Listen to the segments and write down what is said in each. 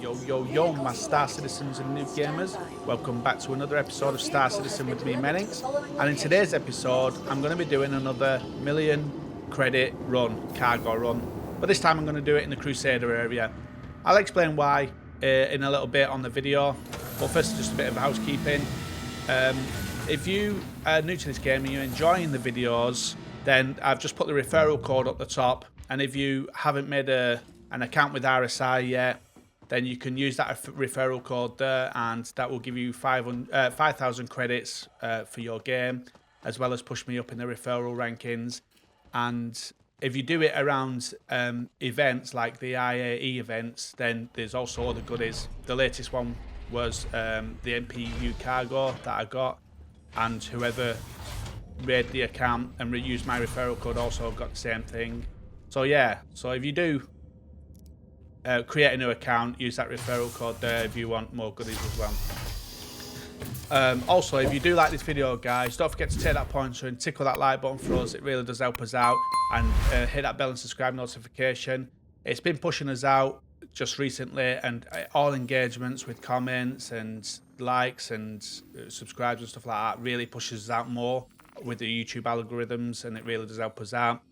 Yo, my Star Citizens and Noob Gamers. Welcome back to another episode of Star Citizen with me, Menix. And in today's episode, I'm going to be doing another million credit run, cargo run. But this time I'm going to do it in the Crusader area. I'll explain why in a little bit on the video. But first, just a bit of housekeeping. If you are new to this game and you're enjoying the videos, then I've just put the referral code up the top. And if you haven't made an account with RSI yet, then you can use that referral code there, and that will give you 5,000 credits for your game, as well as push me up in the referral rankings. And if you do it around events like the IAE events, then there's also other goodies. The latest one was the MPU cargo that I got, and whoever made the account and used my referral code also got the same thing. So yeah, so if you do create a new account, use that referral code there if you want more goodies as well. Also, if you do like this video, guys, don't forget to take that pointer and tickle that like button for us. It really does help us out. And hit that bell and subscribe notification. It's been pushing us out just recently, and all engagements with comments and likes and subscribes and stuff like that really pushes us out more with the YouTube algorithms, and it really does help us out.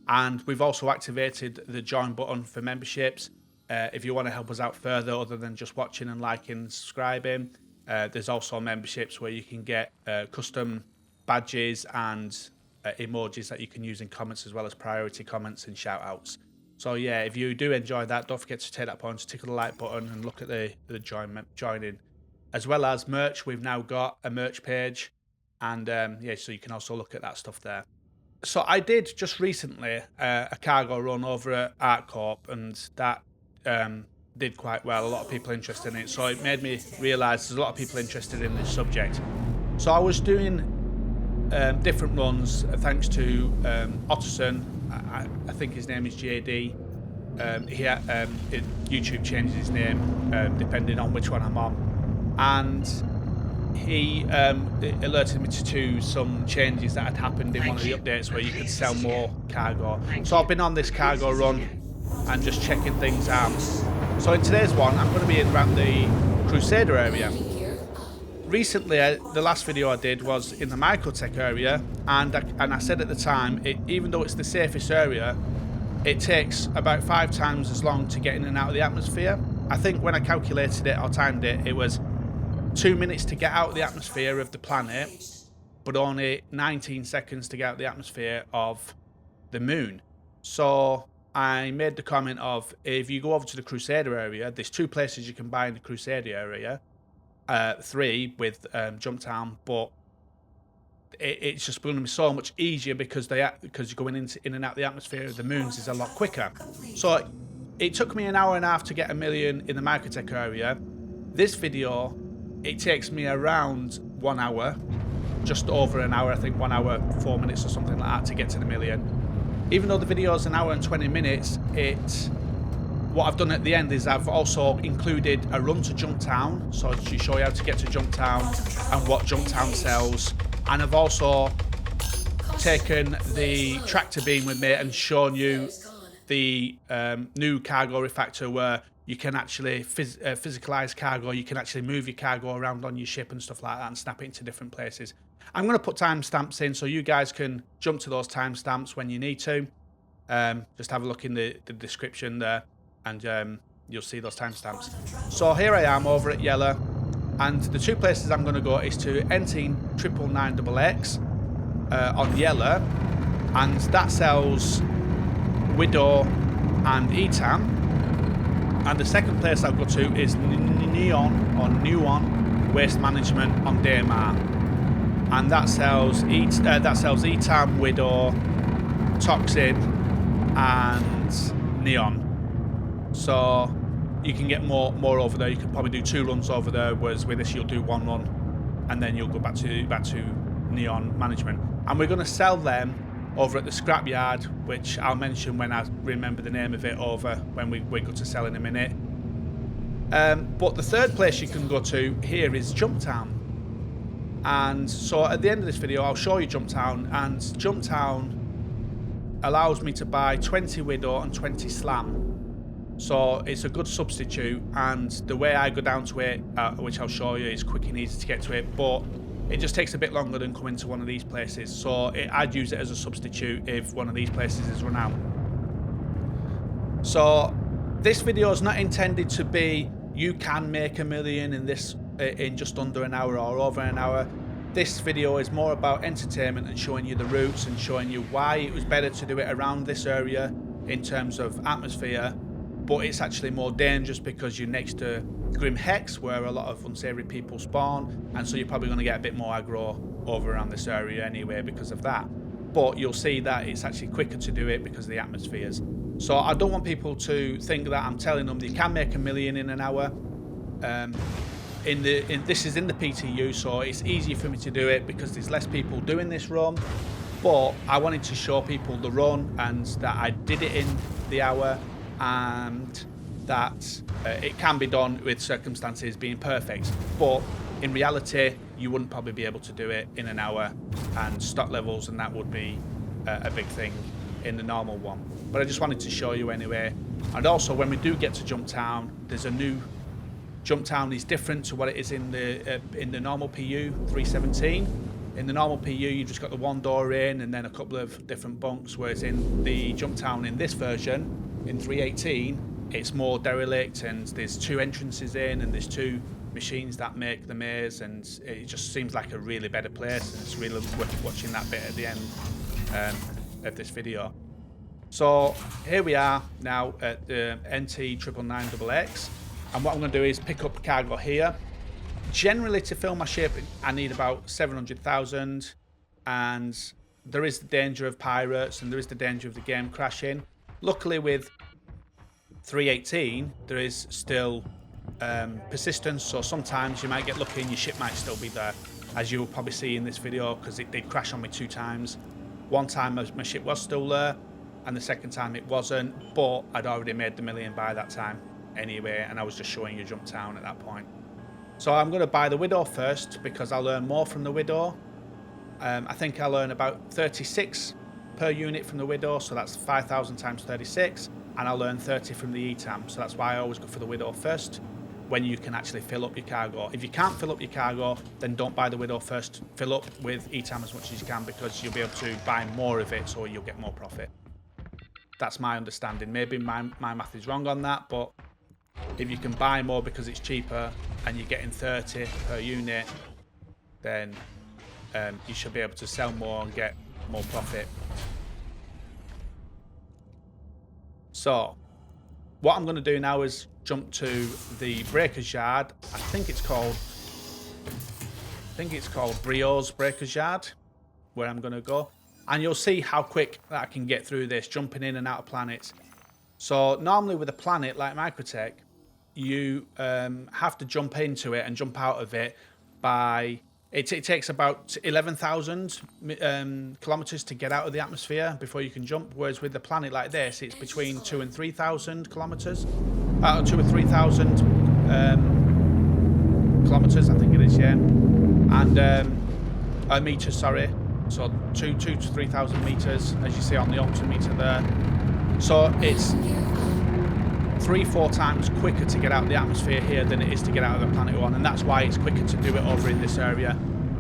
And we've also activated the join button for memberships. If you want to help us out further other than just watching and liking and subscribing, there's also memberships where you can get custom badges and emojis that you can use in comments, as well as priority comments and shout outs. So yeah, if you do enjoy that, don't forget to take that point, tickle the like button and look at the joining. As well as merch, we've now got a merch page, and yeah, so you can also look at that stuff there. So I did just recently a cargo run over at ArtCorp, and that did quite well. A lot of people interested in it, so it made me realise there's a lot of people interested in this subject. So I was doing different runs thanks to Otterson. I think his name is JD. YouTube changes his name depending on which one I'm on, and he alerted me to some changes that had happened in one of the updates where you could sell more cargo. So I've been on this cargo run and just checking things out. So in today's one, I'm going to be around the Crusader area. Recently, the last video I did was in the Microtech area, and I said at the time, even though it's the safest area, it takes about 5 times as long to get in and out of the atmosphere. I think when I calculated it or timed it, it was 2 minutes to get out of the atmosphere of the planet, but only 19 seconds to get out of the atmosphere of the moon. So I made the comment of, if you go over to the Crusader area, there's 2 places you can buy in the Crusader area, 3 with Jumptown, but it's just going to be so much easier because you're going in and out of the atmosphere of the moons is a lot quicker. So it took me an hour and a half to get 1 million in the Microtech area. This video, it takes me around 1 hour, just over an hour, I think 1 hour 4 minutes or something like that to get to the 1 million. Even though the video is an hour and 20 minutes, what I've done at the end is I've also included a run to Jumptown, so to show you how to get to Jumptown and what Jumptown sells. And I've also taken the tractor beam with me and shown you the new cargo refactor, where you can actually physicalize cargo. You can actually move your cargo around on your ship and stuff like that and snap it into different places. I'm going to put timestamps in so you guys can jump to those timestamps when you need to. Just have a look in the description there, and you'll see those timestamps. So here I am over at Yella, and the 2 places I'm going to go is to N999XX on Yella, and that sells Widow and ETAM. And the second place I'll go to is Nuon Waste Management on Daymar, and that sells ETAM, Widow, Toxin, and Neon. So you can get more over there. You can probably do 2 runs over there, whereas with this you'll do 1 run, and then you'll go back to Neon Management. And we're going to sell them over at the scrapyard, which I'll mention when I remember the name of it over when we go to sell in a minute. But the third place you can go to here is Jumptown. And so at the end of this video, I'll show you Jumptown, and Jumptown allows me to buy 20 Widow and 20 Slam. So it's a good substitute, and the way I go down to it, which I'll show you, is quick and easy to get to it, but it just takes a bit longer than coming to one of these places. So I'd use it as a substitute if one of these places is run out. So this video is not intended to be you can make $1 million in this in just under an hour or over an hour. This video is more about entertainment and showing you the routes and showing you why it was better to do it around this area in terms of atmosphere, but it's actually more dangerous because you're next to Grim Hex, where a lot of unsavory people spawn, and so you're probably going to get a bit more aggro over around this area anyway because of that. But you'll see that it's actually quicker to do it because of the atmospheres. So I don't want people to think that I'm telling them they can make $1 million in an hour. This is in the PTU, so it's easier for me to do it because there's less people doing this run. But I wanted to show people the run and that I did it in the hour, and that it can be done with circumstances being perfect. But in reality, you wouldn't probably be able to do it in an hour, and stock levels and that would be a big thing in the normal one. But I just wanted to show you anyway. And also, when we do get to Jumptown, there's a new Jumptown is different to what it is in the normal PU 317. In the normal PU, you just got the one door in and then a couple of different bunks, whereas in the Jumptown in this version, in 318, it's more derelict, and there's 2 entrances in, and there's 2 machines that make the maze, and it just seems like a really better place, and it's really worth watching that bit at the end of this video. So here we are now at the NT999XX, and what I'm going to do is pick up cargo here. Generally, to fill my ship, I need about 700,000, and there is the danger of pirates and there is the danger of the game crashing. Luckily, with 318, there is still persistence, so sometimes you might get lucky and your ship might still be there, as you will probably see in this video, because it did crash on me 2 times. One time my ship was still there, and the second time it wasn't, but I'd already made the $1 million by that time anyway, and I was just showing you Jumptown at that point. So I'm going to buy the Widow first because I'll earn more from the Widow. I think I'll earn about 36 per unit from the Widow, so that's 5,000 times 36, and I'll earn 30 from the ETAM, so that's why I always go for the Widow first, when you can actually fill up your cargo. If you can't fill up your cargo, then don't buy the Widow first. Fill up with ETAM as much as you can, because you'll be able to buy more of it, so you'll get more profit. That's my understanding. Maybe my math is wrong on that, but if you can buy more because it's cheaper and you're getting 30 per unit, then you should be able to sell more and get more profit. So what I'm going to do now is jump to the Breaker's Yard. I think it's called Brio's Breaker's Yard, where I'm going to go, and you'll see how quick that I can get through this, jumping in and out of planets. So normally with a planet like Microtech, you have to jump into it and jump out of it by... It takes about 11,000 kilometers to get out of the atmosphere before you can jump, whereas with a planet like this, it's between 2,000 and 3,000 kilometers. 2,000 or 3,000 kilometers, I think it is, yeah. And meters, sorry. So 2,000 to 3,000 meters, as you see on the altimeter there. So it's 3-4 times quicker to get out of the atmosphere here than it is to get out of the planet one, and that's why it's quicker to do it over in this area,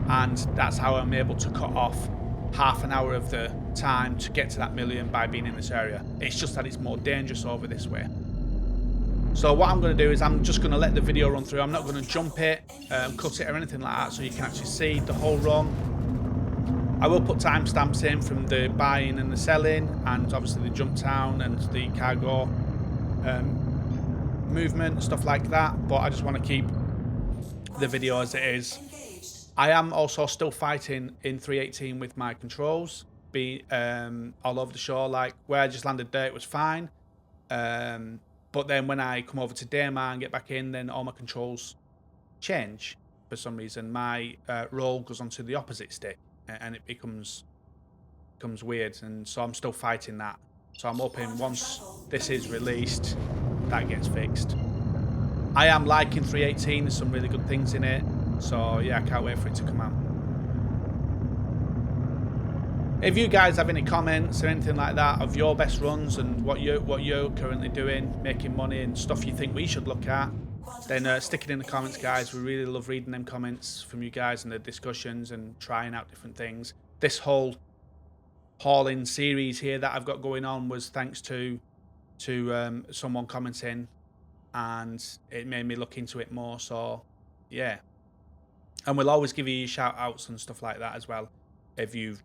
and that's how I'm able to cut off half an hour of the time to get to that $1 million by being in this area. It's just that it's more dangerous over this way. So what I'm going to do is I'm just going to let the video run through. I'm not going to jump it, cut it or anything like that, so you can actually see the whole run. I will put timestamps in from the buying and the selling, and obviously the Jumptown and the cargo movement, stuff like that, but I just want to keep the video as it is. I am also still fighting in 318 with my controls, all over the shore. Like where I just landed there, it was fine, but then when I come over to Daymar and get back in, then all my controls change for some reason. My roll goes onto the opposite stick, and it becomes weird, and so I'm still fighting that. So I'm hoping once this is released, that gets fixed. I am liking 318, there's some really good things in it, so yeah, I can't wait for it to come out. If you guys have any comments or anything like that of your best runs and what you're currently doing, making money and stuff you think we should look at, then stick it in the comments, guys. We really love reading them comments from you guys and the discussions and trying out different things. This whole hauling series here that I've got going on was thanks to someone commenting, and it made me look into it more. So yeah, and we'll always give you shout outs and stuff like that as well if you've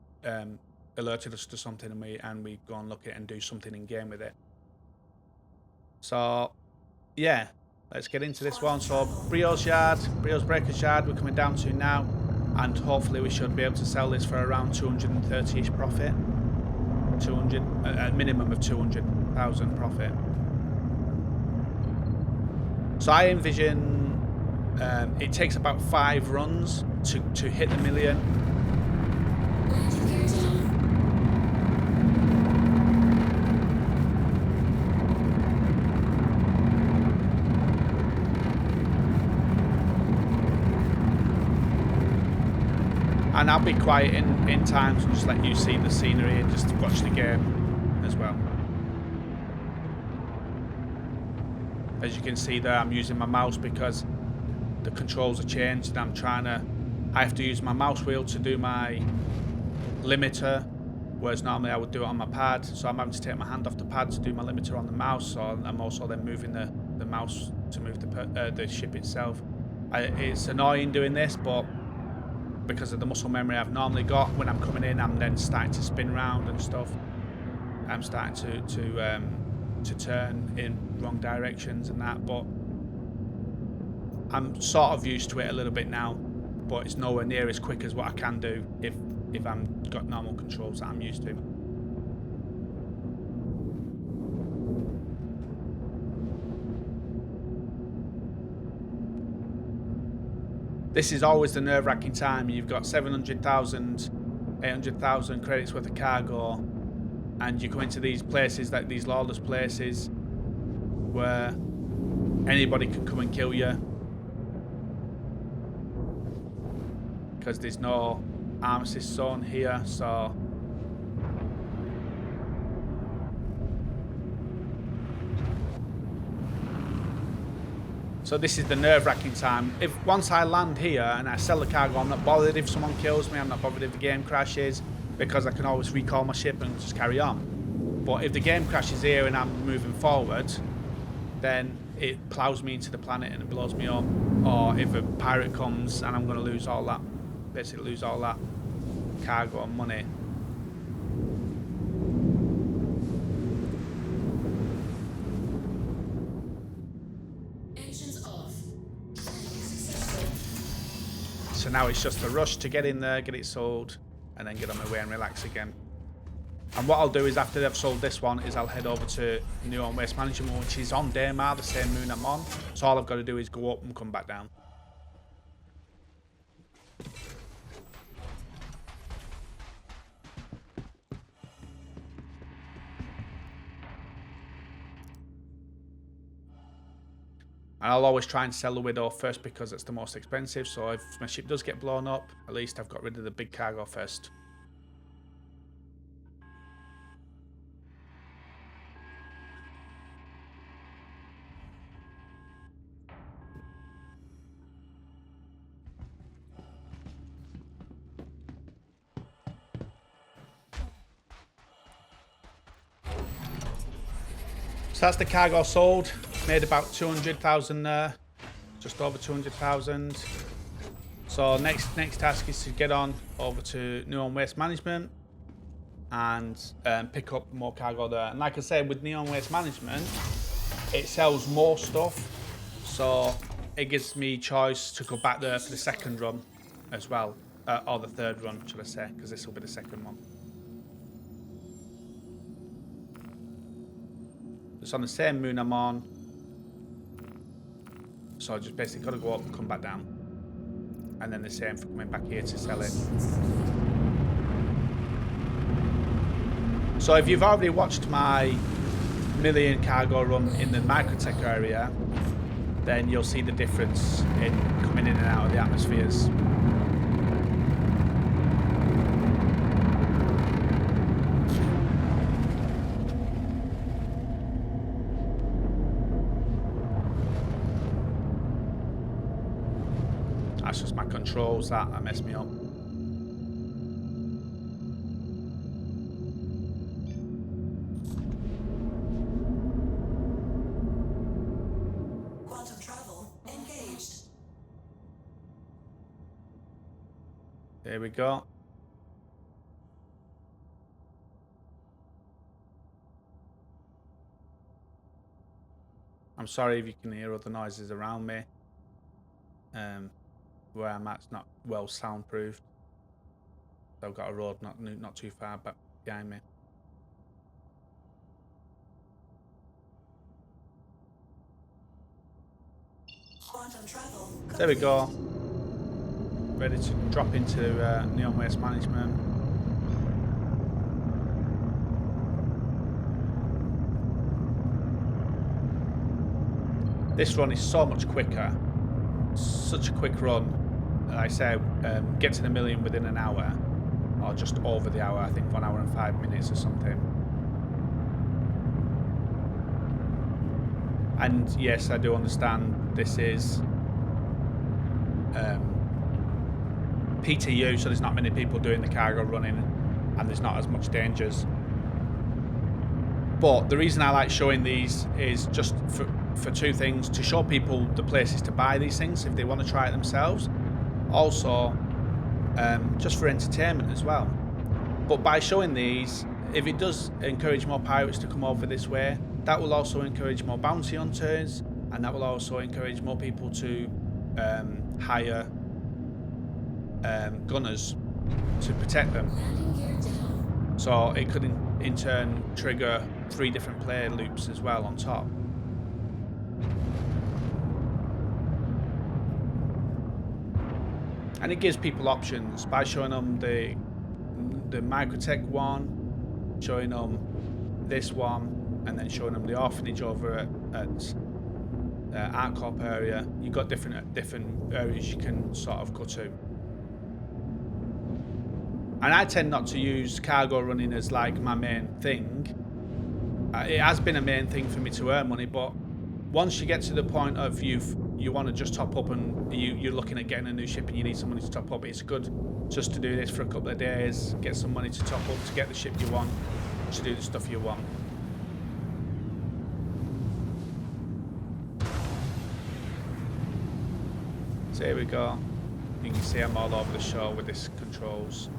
alerted us to something and we go and look at it and do something in game with it. So yeah, let's get into this one. So Brio's Breaker's Yard we're coming down to now, and hopefully we should be able to sell this for around 230-ish profit. 200, a minimum of 200,000 profit. So I envision it takes about 5 runs to hit the million. And I'll be quiet in times and just let you see the scenery and just watch the game as well. As you can see there, I'm using my mouse because the controls are changed and I have to use my mouse wheel to do my limiter, whereas normally I would do it on my pad. So I'm having to take my hand off the pad to do my limiter on the mouse. So I'm also then moving the mouse to move the ship itself. It's annoying doing this, but because of the muscle memory I've normally got, when I'm coming in, I'm then starting to spin round and stuff. I'm starting to turn in wrong directions and that, but I'm sort of used to it a little bit now, but it's nowhere near as quick as what I can do if I'm got normal controls that I'm used to. This is always the nerve-wracking time. You've got 700,000, 800,000 credits worth of cargo, and you go into these places, like these lawless places, where anybody can come and kill you because there's no armistice zone here. So this is the nerve-wracking time. If once I land here and I sell the cargo, I'm not bothered if someone kills me, I'm not bothered if the game crashes, because I can always recall my ship and just carry on. But if the game crashes here and I'm moving forward, then it plows me into the planet and it blows me up. Or if a pirate comes and I'm going to lose all that, basically lose all that cargo and money. So now it's just a rush to get in there, get it sold, and then get on my way and relax again. And what I'll do is after I've sold this one is I'll head over to Neon Waste Management, which is on Daymar, the same moon I'm on. So all I've got to do is go up and come back down. And I'll always try and sell the Widow first because it's the most expensive. So if my ship does get blown up, at least I've got rid of the big cargo first. So that's the cargo sold. Made about 200,000 there, just over 200,000. So next task is to get on over to Neon Waste Management and pick up more cargo there. And like I said, with Neon Waste Management, it sells more stuff, so it gives me choice to go back there for the second run as well, or the third run, should I say, because this will be the second one. It's on the same moon I'm on. So I just basically got to go up and come back down. And then the same for coming back here to sell it. So if you've already watched my million cargo run in the Microtech area, then you'll see the difference in coming in and out of the atmospheres. That's just my controls that messed me up. Quantum travel engaged. There we go. I'm sorry if you can hear other noises around me. Where I'm at's not well soundproofed. So I've got a road not too far back behind me. Quantum travel. There we go. Ready to drop into Neon Waste Management. This run is so much quicker. Such a quick run. Like I say, get to the million within an hour, or just over the hour. I think 1 hour and 5 minutes or something. And yes, I do understand this is PTU, so there's not many people doing the cargo running, and there's not as much dangers. But the reason I like showing these is just for two things: to show people the places to buy these things if they want to try it themselves. Also, just for entertainment as well. But by showing these, if it does encourage more pirates to come over this way, that will also encourage more bounty hunters, and that will also encourage more people to hire gunners to protect them. So it could in turn trigger 3 different player loops as well on top. And it gives people options by showing them the Microtech one, showing them this one, and then showing them the orphanage over at ArtCorp area. You've got different areas you can sort of go to. And I tend not to use cargo running as like my main thing. It has been a main thing for me to earn money, but once you get to the point of you want to just top up and you're looking at getting a new ship and you need some money to top up, it's good just to do this for a couple of days, get some money to top up to get the ship you want, to do the stuff you want. So here we go. You can see I'm all over the show with this controls.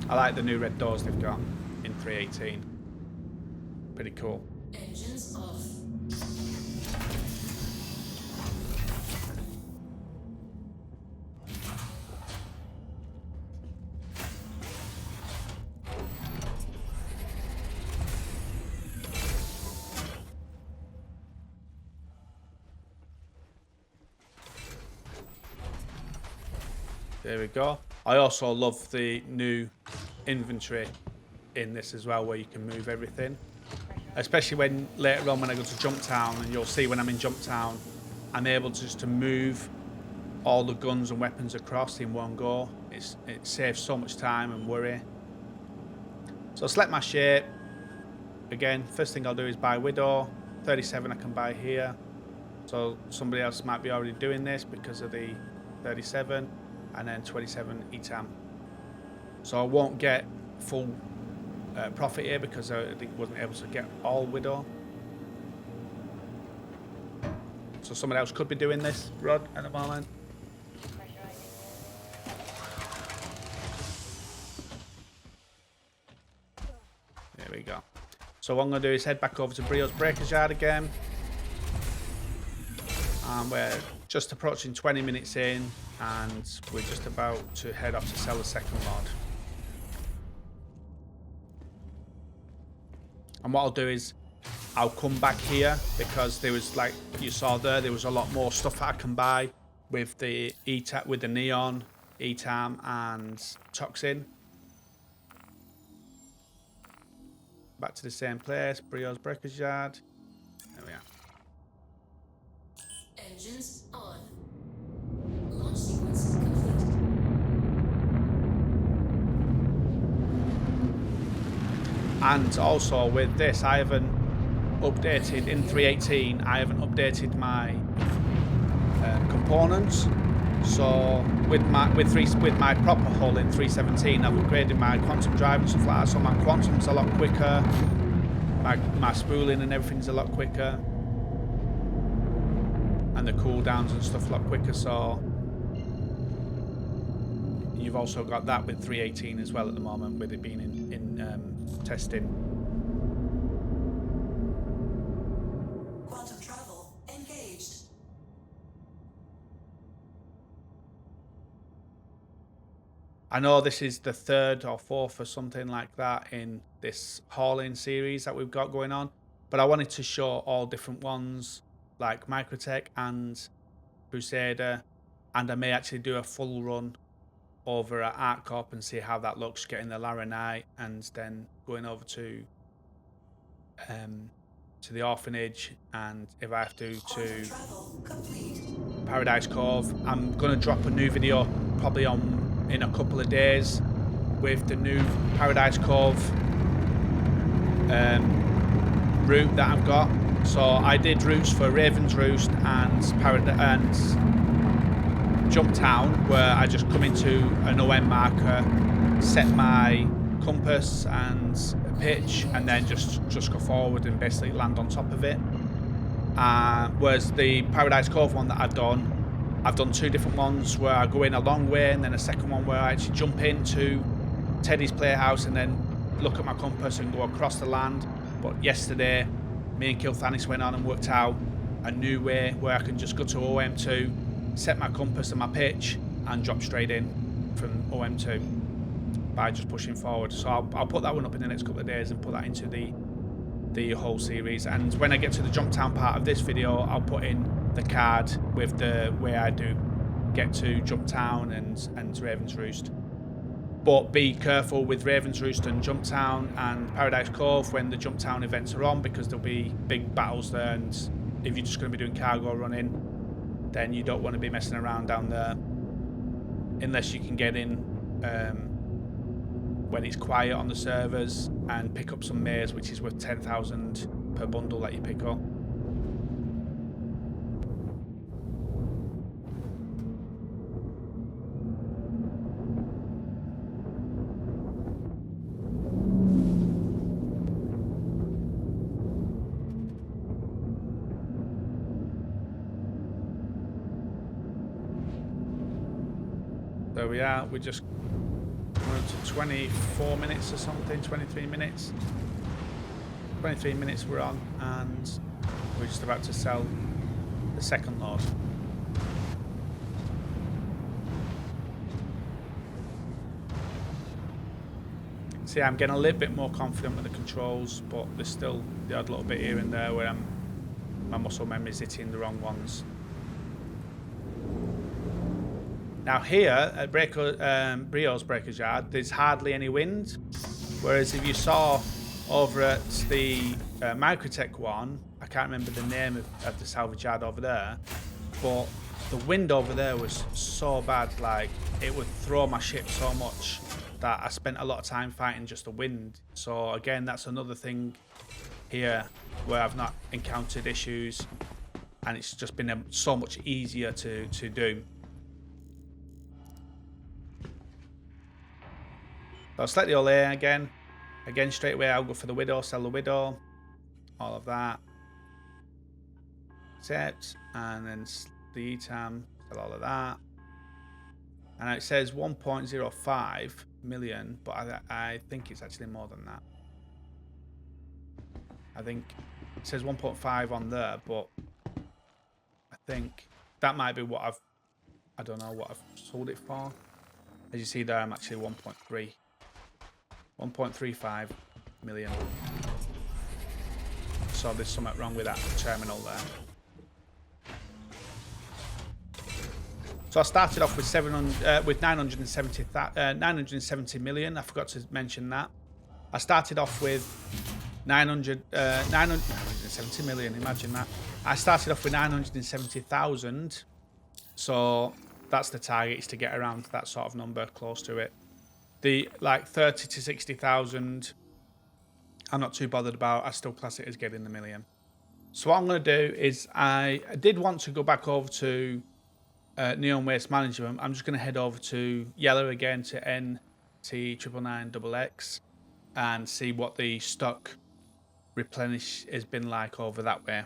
I like the new red doors they've got in 3.18. Pretty cool. Engines off. There we go. I also love the new inventory in this as well, where you can move everything. Especially when later on when I go to Jumptown, and you'll see when I'm in Jumptown, I'm able just to move all the guns and weapons across in one go. It saves so much time and worry. So select my shape. Again, first thing I'll do is buy Widow. 37 I can buy here. So somebody else might be already doing this because of the 37. And then 27 ETAM. So I won't get full profit here because I wasn't able to get all Widow. So someone else could be doing this, Rod, at the moment. There we go. So what I'm going to do is head back over to Brio's Breakers Yard again. And we're just approaching 20 minutes in, and we're just about to head off to sell the second mod. And what I'll do is I'll come back here because there was, like you saw there was a lot more stuff that I can buy with the with the Neon, ETAM and Toxin. Back to the same place, Brio's Breakers Yard. There we are. Engines on. Launch sequence complete. And also with this, I haven't updated in 3.18. I haven't updated my components. So with my proper hull in 3.17, I've upgraded my quantum drive and stuff like that. So my quantum's a lot quicker. My spooling and everything's a lot quicker, and the cooldowns and stuff a lot quicker. So you've also got that with 3.18 as well at the moment, with it being in testing. Quantum travel engaged. I know this is the 3rd or 4th or something like that in this hauling series that we've got going on, but I wanted to show all different ones like Microtech and Crusader, and I may actually do a full run over at ArtCorp and see how that looks, getting the Laranite and then going over to the orphanage, and if I have to Paradise Cove. I'm going to drop a new video probably in a couple of days with the new Paradise Cove route that I've got. So I did routes for Raven's Roost and Jump Town, where I just come into an OM marker, set my compass and pitch, and then just go forward and basically land on top of it. Whereas the Paradise Cove one that I've done 2 different ones where I go in a long way, and then a second one where I actually jump into Teddy's Playhouse and then look at my compass and go across the land. But yesterday, me and Kilthanis went on and worked out a new way where I can just go to OM2, set my compass and my pitch, and drop straight in from OM2 by just pushing forward. So I'll put that one up in the next couple of days and put that into the whole series. And when I get to the Jump Town part of this video, I'll put in the card with the way I do get to Jump Town and Raven's Roost. But be careful with Raven's Roost and Jump Town and Paradise Cove when the Jump Town events are on, because there'll be big battles there, and if you're just going to be doing cargo running, then you don't want to be messing around down there unless you can get in when it's quiet on the servers and pick up some maze, which is worth 10,000 per bundle that you pick up. There we are. We just moved to 24 minutes or something, 23 minutes. 23 minutes we're on, and we're just about to sell the second load. See, I'm getting a little bit more confident with the controls, but there's still the odd little bit here and there where my muscle memory's hitting the wrong ones. Now here at Brio's Breakers Yard, there's hardly any wind, whereas if you saw over at the Microtech one, I can't remember the name of the salvage yard over there, but the wind over there was so bad, like it would throw my ship so much that I spent a lot of time fighting just the wind. So again, that's another thing here where I've not encountered issues, and it's just been so much easier to do. So I'll select the Olay again. Again, straight away I'll go for the Widow, sell the Widow, all of that. Set, and then the ETAM, sell all of that. And it says 1.05 million, but I think it's actually more than that. I think it says 1.5 on there, but I think that might be what I don't know what I've sold it for. As you see there, I'm actually 1.35 million. So there's something wrong with that terminal there. So I started off with 970 million. I forgot to mention that. I started off with 970 million. Imagine that. I started off with 970,000. So that's the target, is to get around that sort of number, close to it. The like 30 to 60,000 I'm not too bothered about. I still class it as getting the million. So what I'm going to do is I did want to go back over to Neon Waste Management. I'm just going to head over to Yellow again to NT999XX and see what the stock replenish has been like over that way.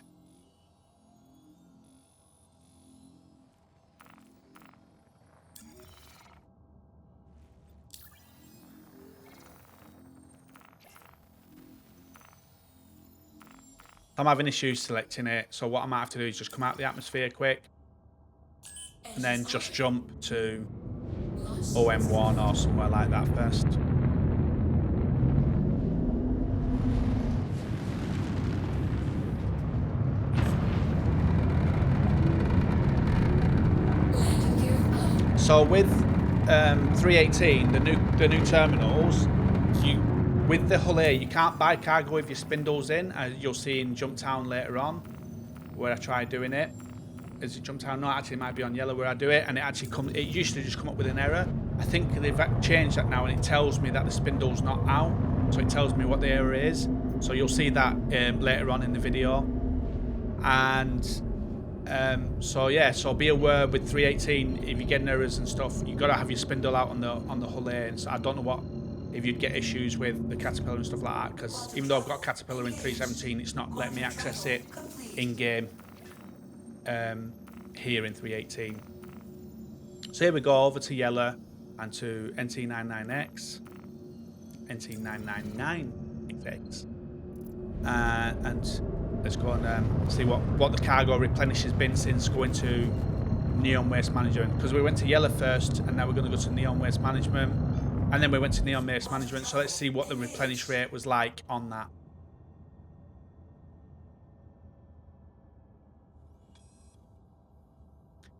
I'm having issues selecting it, so what I might have to do is just come out of the atmosphere quick and then just jump to OM1 or somewhere like that first. So with 318, the new terminals, with the hull A, you can't buy cargo with your spindles in, as you'll see in Jumptown later on, where I tried doing it. Is it Jumptown? No, actually it might be on Yellow where I do it, and it used to just come up with an error. I think they've changed that now, and it tells me that the spindle's not out, so it tells me what the error is. So you'll see that later on in the video. And so yeah, so be aware with 318, if you're getting errors and stuff, you've got to have your spindle out on the hull A. And so I don't know if you'd get issues with the Caterpillar and stuff like that, because even though I've got Caterpillar in 317, it's not letting me access it in game here in 318. So here we go over to Yellow and to NT99X, NT999XX, and let's go and see what the cargo replenish has been since going to Neon Waste Management, because we went to Yellow first and now we're going to go to Neon Waste Management. And then we went to Neon Waste Management, so let's see what the replenish rate was like on that.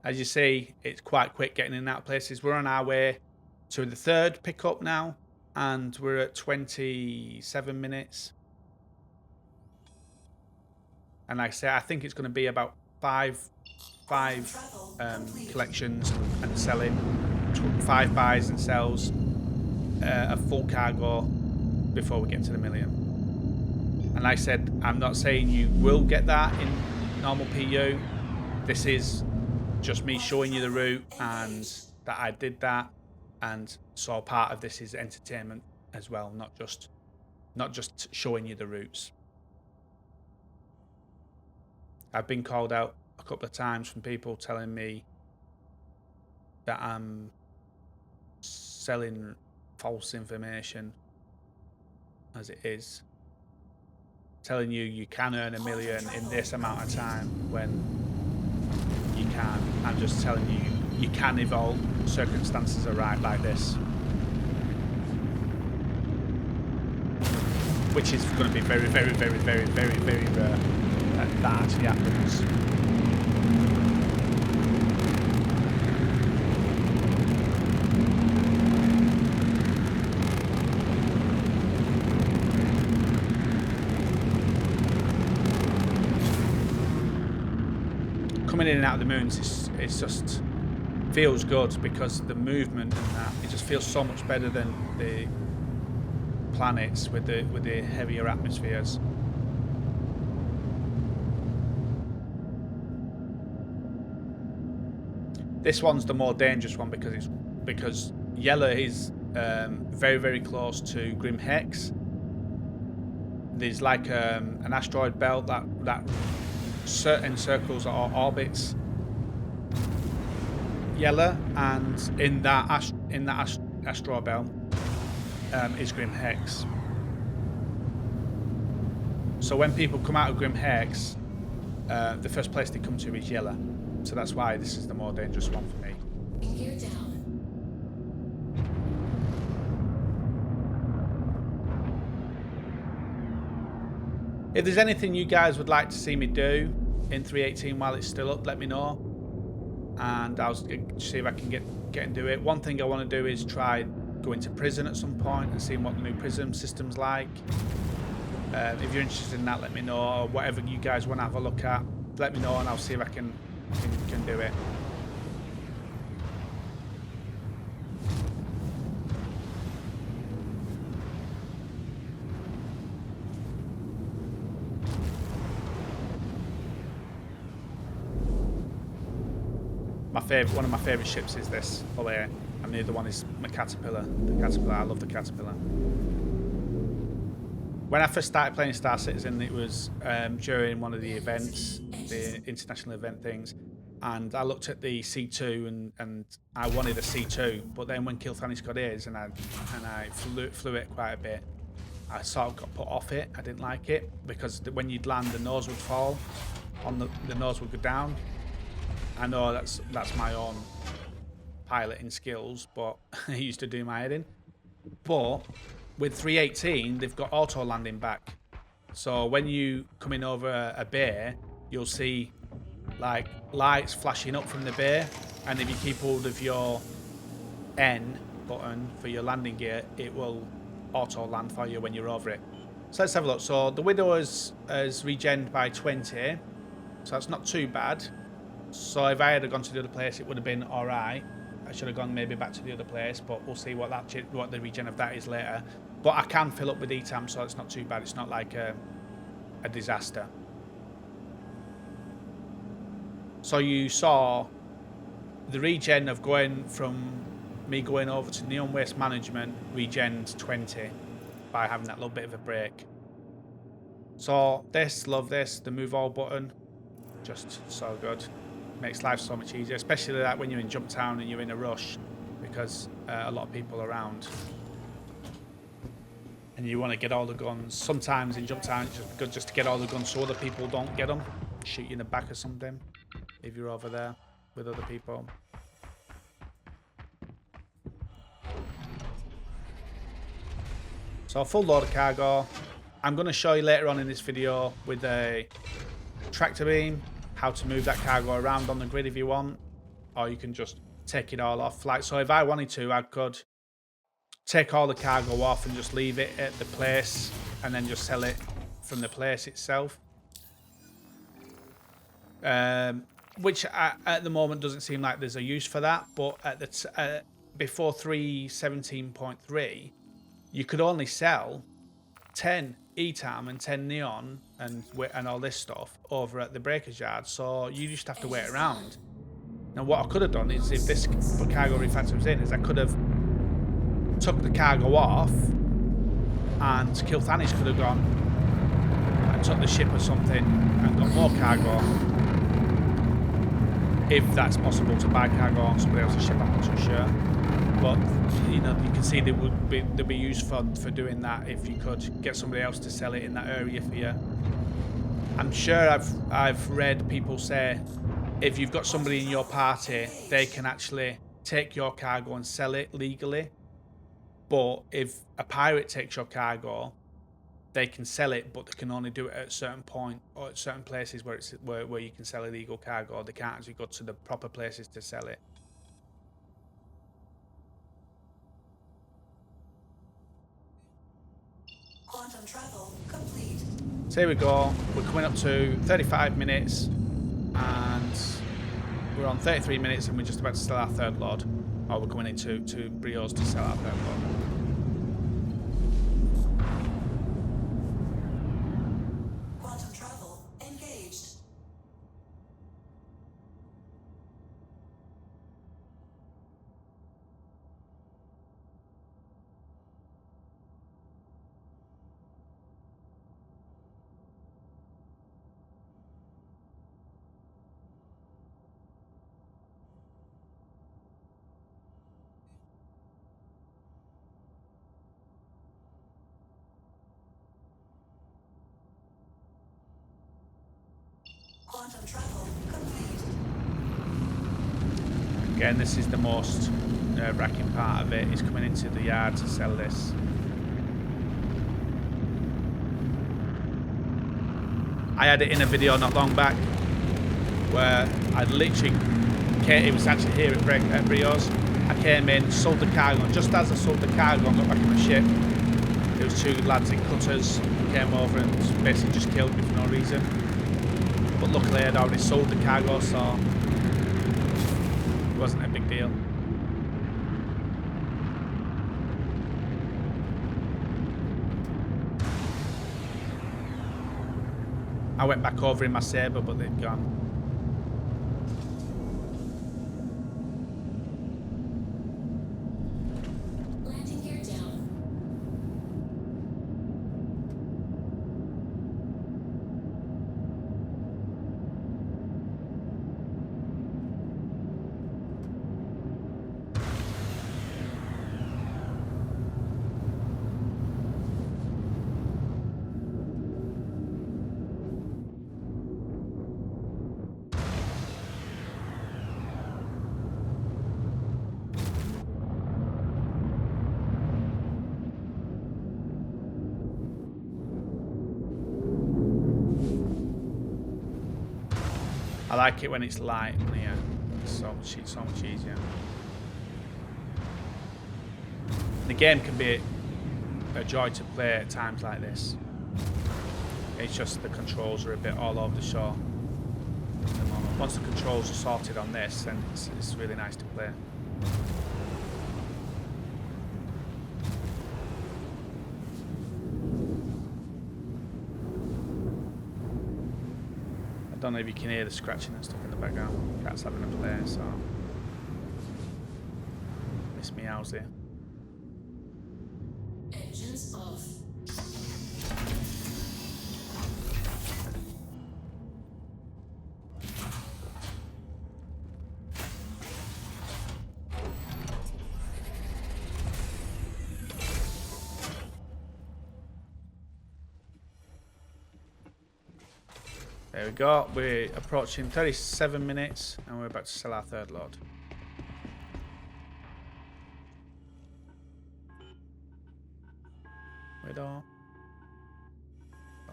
As you see, it's quite quick getting in and out of places. We're on our way to the third pickup now, and we're at 27 minutes. And like I say, I think it's going to be about five collections and selling, 5 buys and sells. A full cargo before we get to the million. And like I said, I'm not saying you will get that in normal PU. This is just me showing you the route and that I did that, and so part of this is entertainment as well, not just showing you the routes. I've been called out a couple of times from people telling me that I'm selling false information, as it is, telling you can earn $1 million in this amount of time when you can't. I'm just telling you can evolve. Circumstances are right like this, which is going to be very, very, very, very, very, very rare that actually happens. Coming in and out of the moons, it's just feels good, because the movement and that, it just feels so much better than the planets with the heavier atmospheres. This one's the more dangerous one because Yellow is very, very close to Grim Hex. There's like an asteroid belt that certain circles or orbits Yellow, and in that asteroid belt is Grim Hex. So when people come out of Grim Hex, the first place they come to is Yellow. So that's why this is the more dangerous one for me. Gear down. If there's anything you guys would like to see me do in 318 while it's still up, let me know, and I'll see if I can get and do it. One thing I want to do is try going to prison at some point and seeing what the new prison system's like. If you're interested in that, let me know, or whatever you guys want to have a look at, let me know and I'll see if I can do it. One of my favourite ships is this over here, and the other one is my Caterpillar. The Caterpillar, I love the Caterpillar. When I first started playing Star Citizen, it was during one of the events, the international event things, and I looked at the C2 and I wanted a C2, but then when Kilthanis got his and I flew it quite a bit, I sort of got put off it. I didn't like it because when you'd land, the nose would fall, the nose would go down. I know that's my own piloting skills, but I used to do my head in. But with 318, they've got auto landing back. So when you come in over a bay, you'll see like lights flashing up from the bay, and if you keep hold of your N button for your landing gear, it will auto land for you when you're over it. So let's have a look. So the Widow has regened by 20, so that's not too bad. So if I had gone to the other place, it would have been all right. I should have gone maybe back to the other place, but we'll see what the regen of that is later. But I can fill up with ETAM, so it's not too bad. It's not like a disaster. So you saw the regen of going from me going over to Neon Waste Management regened 20 by having that little bit of a break. So love this, the move all button, just so good. Makes life so much easier, especially that when you're in Jump Town and you're in a rush because a lot of people around and you want to get all the guns. Sometimes in Jump Town it's just good just to get all the guns so other people don't get them, shoot you in the back or something if you're over there with other people. So a full load of cargo. I'm going to show you later on in this video with a tractor beam how to move that cargo around on the grid if you want, or you can just take it all off. Like, so if I wanted to, I could take all the cargo off and just leave it at the place and then just sell it from the place itself. Which at the moment doesn't seem like there's a use for that, but at the before 3.17.3, you could only sell 10 ETAM and 10 neon and all this stuff over at the breakers yard, so you just have to wait around. Now what I could have done is, if this cargo refactor was in, is I could have took the cargo off and Kilthanis could have gone and took the ship or something and got more cargo, if that's possible to buy cargo on somebody else's ship. I'm not too sure, but you know, you can see there'd be use for doing that if you could get somebody else to sell it in that area for you. I'm sure I've read people say if you've got somebody in your party, they can actually take your cargo and sell it legally. But if a pirate takes your cargo, they can sell it, but they can only do it at a certain point or at certain places where you can sell illegal cargo. They can't actually go to the proper places to sell it. Quantum travel complete. So here we go. We're coming up to 35 minutes and we're on 33 minutes and we're just about to sell our third load. Or we're coming into Brios to sell our third load. Quantum travel engaged. Quantum travel complete. Again, this is the most nerve-wracking part of it, is coming into the yard to sell this. I had it in a video not long back where I literally it was actually here at Brios. I came in, sold the cargo, and just as I sold the cargo and got back on the ship, there was two lads in cutters who came over and basically just killed me for no reason. But luckily I'd already sold the cargo, so it wasn't a big deal. I went back over in my Sabre, but they'd gone. I like it when it's light on here. It's so much easier. The game can be a joy to play at times like this. It's just the controls are a bit all over the show at the moment. Once the controls are sorted on this, then it's really nice to play. I don't know if you can hear the scratching and stuff in the background. Cat's having a play, so miss me house here. Engines off. There we go. We're approaching 37 minutes and we're about to sell our third load. Widow.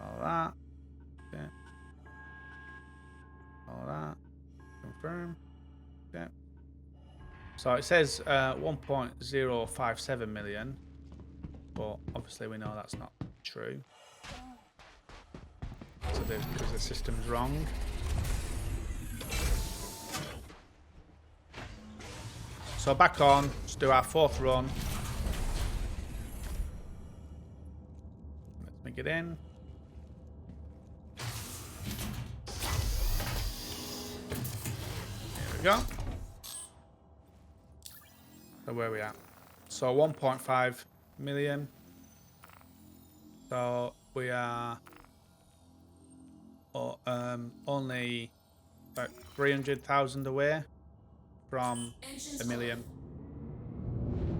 All that. Okay. All that. Confirm. Okay. So it says 1.057 million, but obviously we know that's not true. So because the system's wrong. So back on, let's do our fourth run. Let's make it in. There we go. So where are we at? So 1.5 million. So we are only about 300,000 away from a million.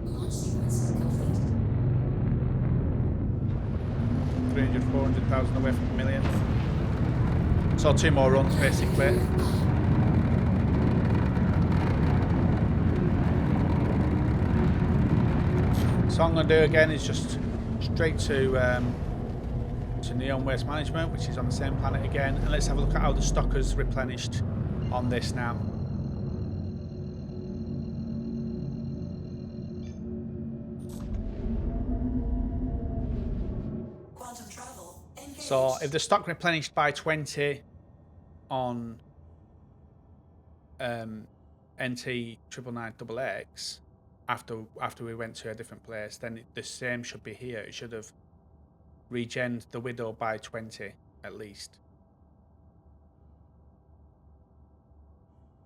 Launch sequence complete. 300, 400,000 away from a million. So 2 more runs basically. So what I'm going to do again is just straight to Neon Waste Management, which is on the same planet again, and let's have a look at how the stock has replenished on this now. Quantum travel engaged. So if the stock replenished by 20 on NT 999XX after we went to a different place, then the same should be here. It should have regened the Widow by 20 at least.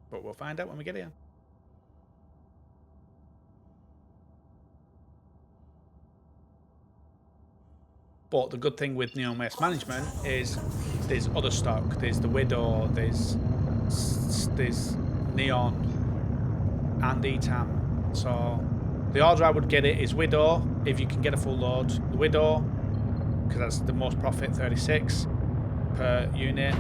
But we'll find out when we get here. But the good thing with Neon Waste Management is there's other stock. There's the Widow, there's Neon and ETAM. So the order I would get it is Widow, if you can get a full load. The Widow, because that's the most profit, 36 per unit.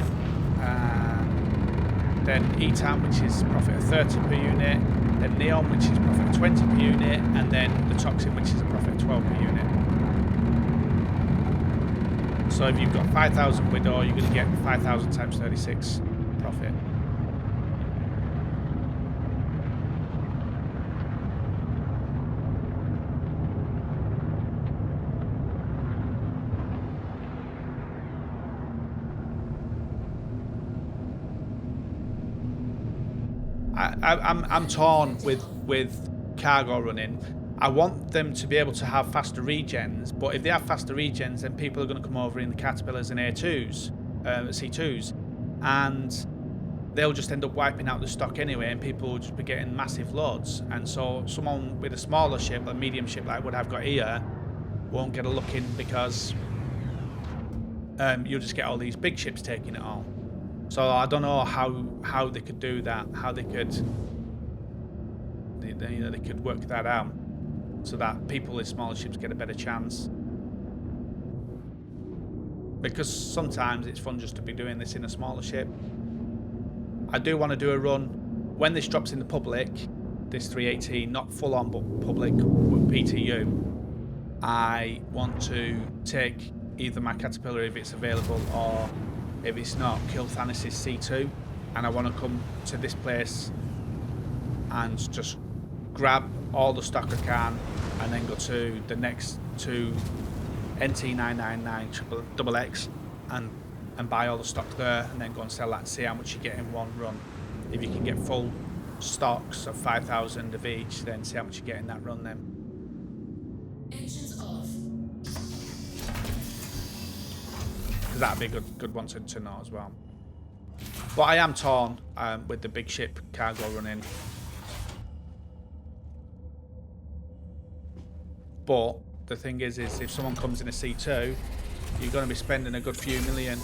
Then ETAM, which is profit of 30 per unit. Then Neon, which is profit of 20 per unit. And then the Toxin, which is a profit of 12 per unit. So if you've got 5,000 Widow, you're going to get 5,000 times 36 profit. I'm torn with cargo running. I want them to be able to have faster regens, but if they have faster regens, then people are going to come over in the Caterpillars and A2s, C2s, and they'll just end up wiping out the stock anyway, and people will just be getting massive loads. And so someone with a smaller ship, a medium ship like what I've got here, won't get a look in because you'll just get all these big ships taking it all. So I don't know how they could do that, how they could they could work that out so that people with smaller ships get a better chance. Because sometimes it's fun just to be doing this in a smaller ship. I do want to do a run when this drops in the public, this 318, not full on but public with PTU. I want to take either my Caterpillar if it's available, or if it's not, kill Thanos' C2 and I want to come to this place and just grab all the stock I can, and then go to the next two NT999 double X and buy all the stock there, and then go and sell that and see how much you get in one run. If you can get full stocks of 5,000 of each, then see how much you get in that run then. Engines off. Because that'd be a good one to know as well. But I am torn with the big ship cargo running. But the thing is if someone comes in a C2, you're going to be spending a good few million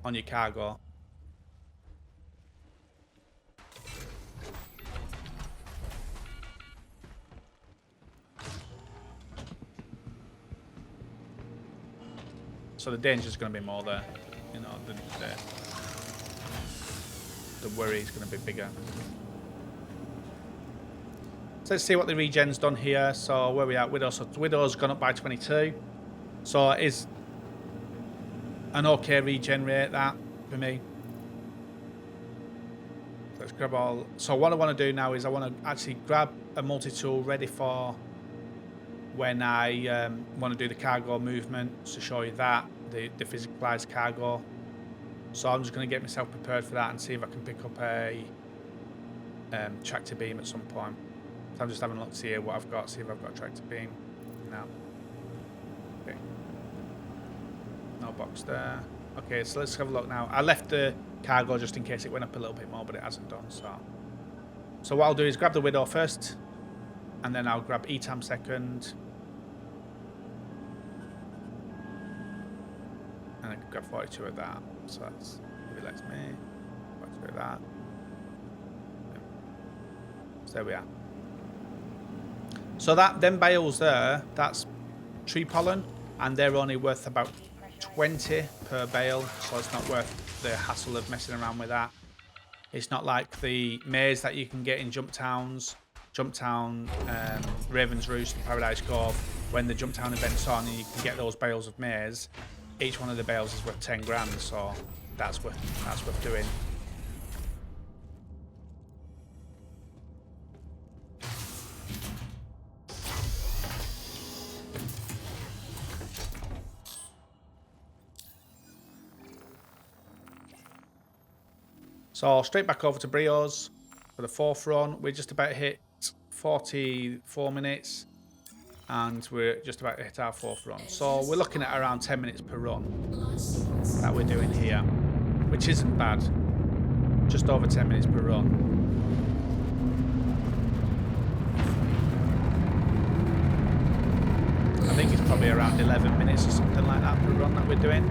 on your cargo. So the danger is going to be more there, you know, the worry is going to be bigger. So let's see what the regen's done here. So where we at? Widow. So Widow's gone up by 22. So it is an okay regen rate that for me. Let's grab all. So what I want to do now is I want to actually grab a multi-tool ready for when I want to do the cargo movement, to show you that, the physicalized cargo. So I'm just going to get myself prepared for that and see if I can pick up a tractor beam at some point. So I'm just having a look to see what I've got, see if I've got a tractor beam. No. Okay. No box there. Okay, so let's have a look now. I left the cargo just in case it went up a little bit more, but it hasn't done, so what I'll do is grab the Widow first, and then I'll grab ETAM second. And I can grab 42 of that. So that's, if it lets me, 42 of that. So there we are. So that them bales there, that's tree pollen, and they're only worth about 20 per bale, so it's not worth the hassle of messing around with that. It's not like the maize that you can get in Jumptown, Raven's Roost, and Paradise Cove. When the Jumptown event's on and you can get those bales of maize, each one of the bales is worth 10 grand, so that's worth doing. So straight back over to Brios for the fourth run. We're just about hit 44 minutes and we're just about to hit our fourth run. So we're looking at around 10 minutes per run that we're doing here, which isn't bad. Just over 10 minutes per run. I think it's probably around 11 minutes or something like that per run that we're doing.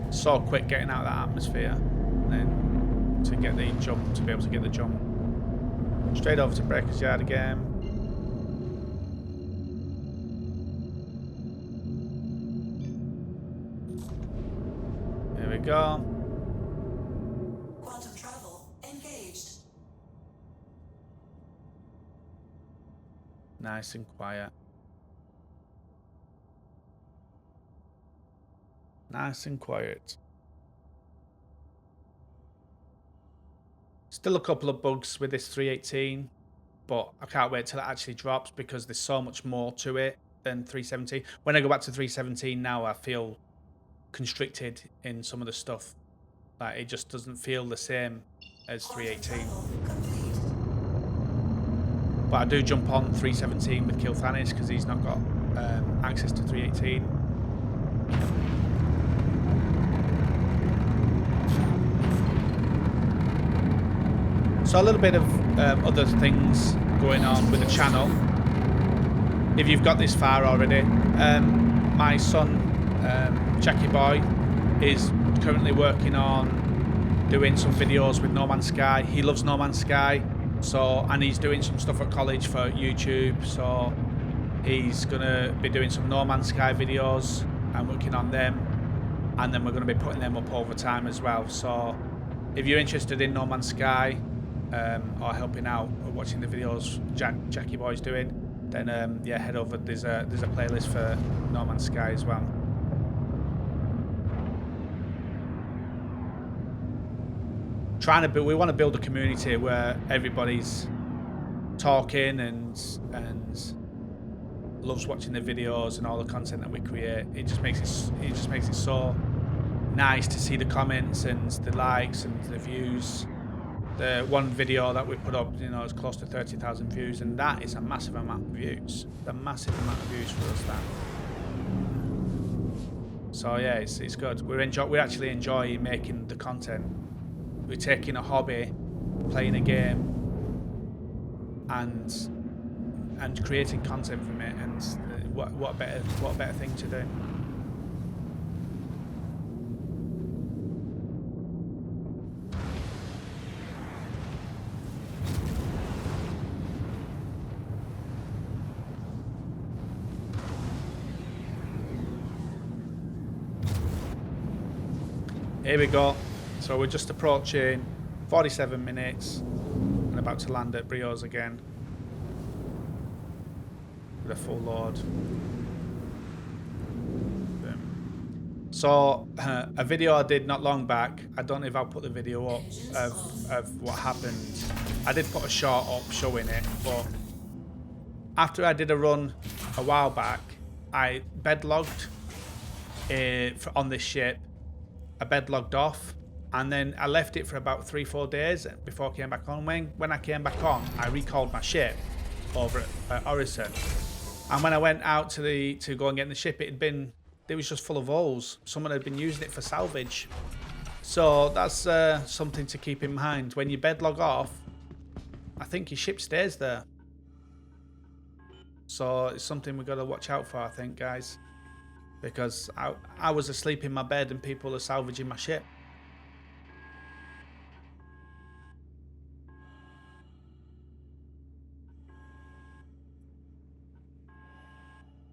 So quick getting out of that atmosphere, and then to get the jump, to be able to get the jump. Straight over to Breaker's Yard again. There we go. Quantum travel engaged. Nice and quiet. Nice and quiet. Still a couple of bugs with this 318, but I can't wait till it actually drops because there's so much more to it than 317. When I go back to 317 now, I feel constricted in some of the stuff. Like, it just doesn't feel the same as 318. But I do jump on 317 with Kilthanis because he's not got access to 318. So a little bit of other things going on with the channel. If you've got this far already, my son, Jackie Boy, is currently working on doing some videos with No Man's Sky. He loves No Man's Sky, and he's doing some stuff at college for YouTube. So he's gonna be doing some No Man's Sky videos and working on them, and then we're gonna be putting them up over time as well. So if you're interested in No Man's Sky, or helping out or watching the videos Jackie Boy's doing, then yeah, head over. There's a playlist for No Man's Sky as well. We want to build a community where everybody's talking and loves watching the videos and all the content that we create. It just makes it so nice to see the comments and the likes and the views. The one video that we put up, you know, is close to 30,000 views, and that is a massive amount of views. A massive amount of views for us, that. So yeah, it's good. We actually enjoy making the content. We're taking a hobby, playing a game, and creating content from it, and what better thing to do. Here we go. So we're just approaching 47 minutes and about to land at Brios again with a full load. Boom. So a video I did not long back, I don't know if I'll put the video up of what happened. I did put a short up showing it, but after I did a run a while back, I bedlogged on this ship. I bedlogged off, and then I left it for about 3-4 days before I came back on. When I came back on, I recalled my ship over at Orison, and when I went out to go and get in the ship, it was just full of holes. Someone had been using it for salvage. So that's something to keep in mind. When you bedlog off, I think your ship stays there. So it's something we've got to watch out for, I think, guys. Because I was asleep in my bed and people are salvaging my ship.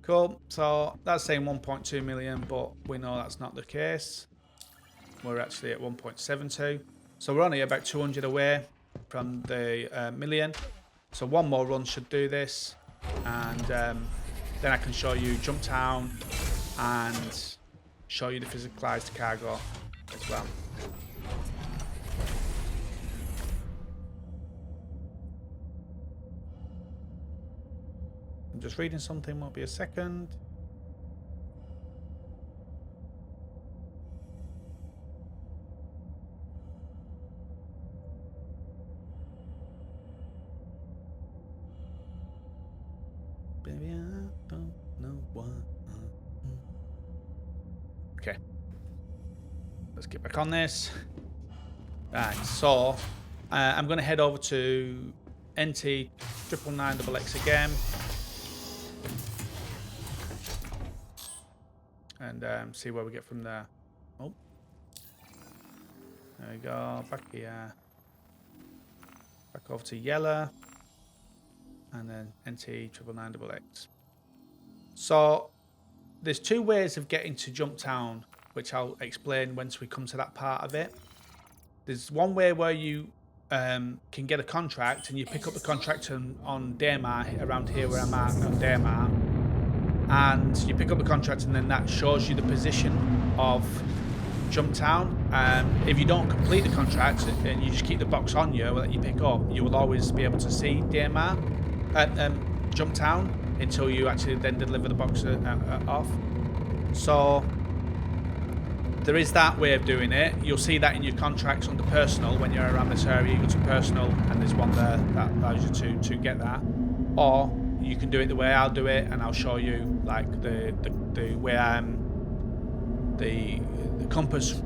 Cool. So that's saying 1.2 million, but we know that's not the case. We're actually at 1.72. So we're only about 200 away from the million. So one more run should do this. And then I can show you Jumptown and show you the physicalized cargo as well. I'm just reading something, won't be a second. Baby, I don't know why. Okay, let's get back on this. Right, so I'm going to head over to NT 999XX again, and see where we get from there. Oh, there we go. Back here, back over to Yellow, and then NT 999XX. So there's two ways of getting to Jumptown, which I'll explain once we come to that part of it. There's one way where you can get a contract, and you pick up the contract on Daymar, around here where I'm at on Daymar, and you pick up the contract, and then that shows you the position of Jumptown. If you don't complete the contract and you just keep the box on you that you pick up, you will always be able to see Daymar at Jumptown until you actually then deliver the box off. So there is that way of doing it. You'll see that in your contracts under personal. When you're around this area, you go to personal, and there's one there that allows you to get that. Or you can do it the way I'll do it, and I'll show you like the way the compass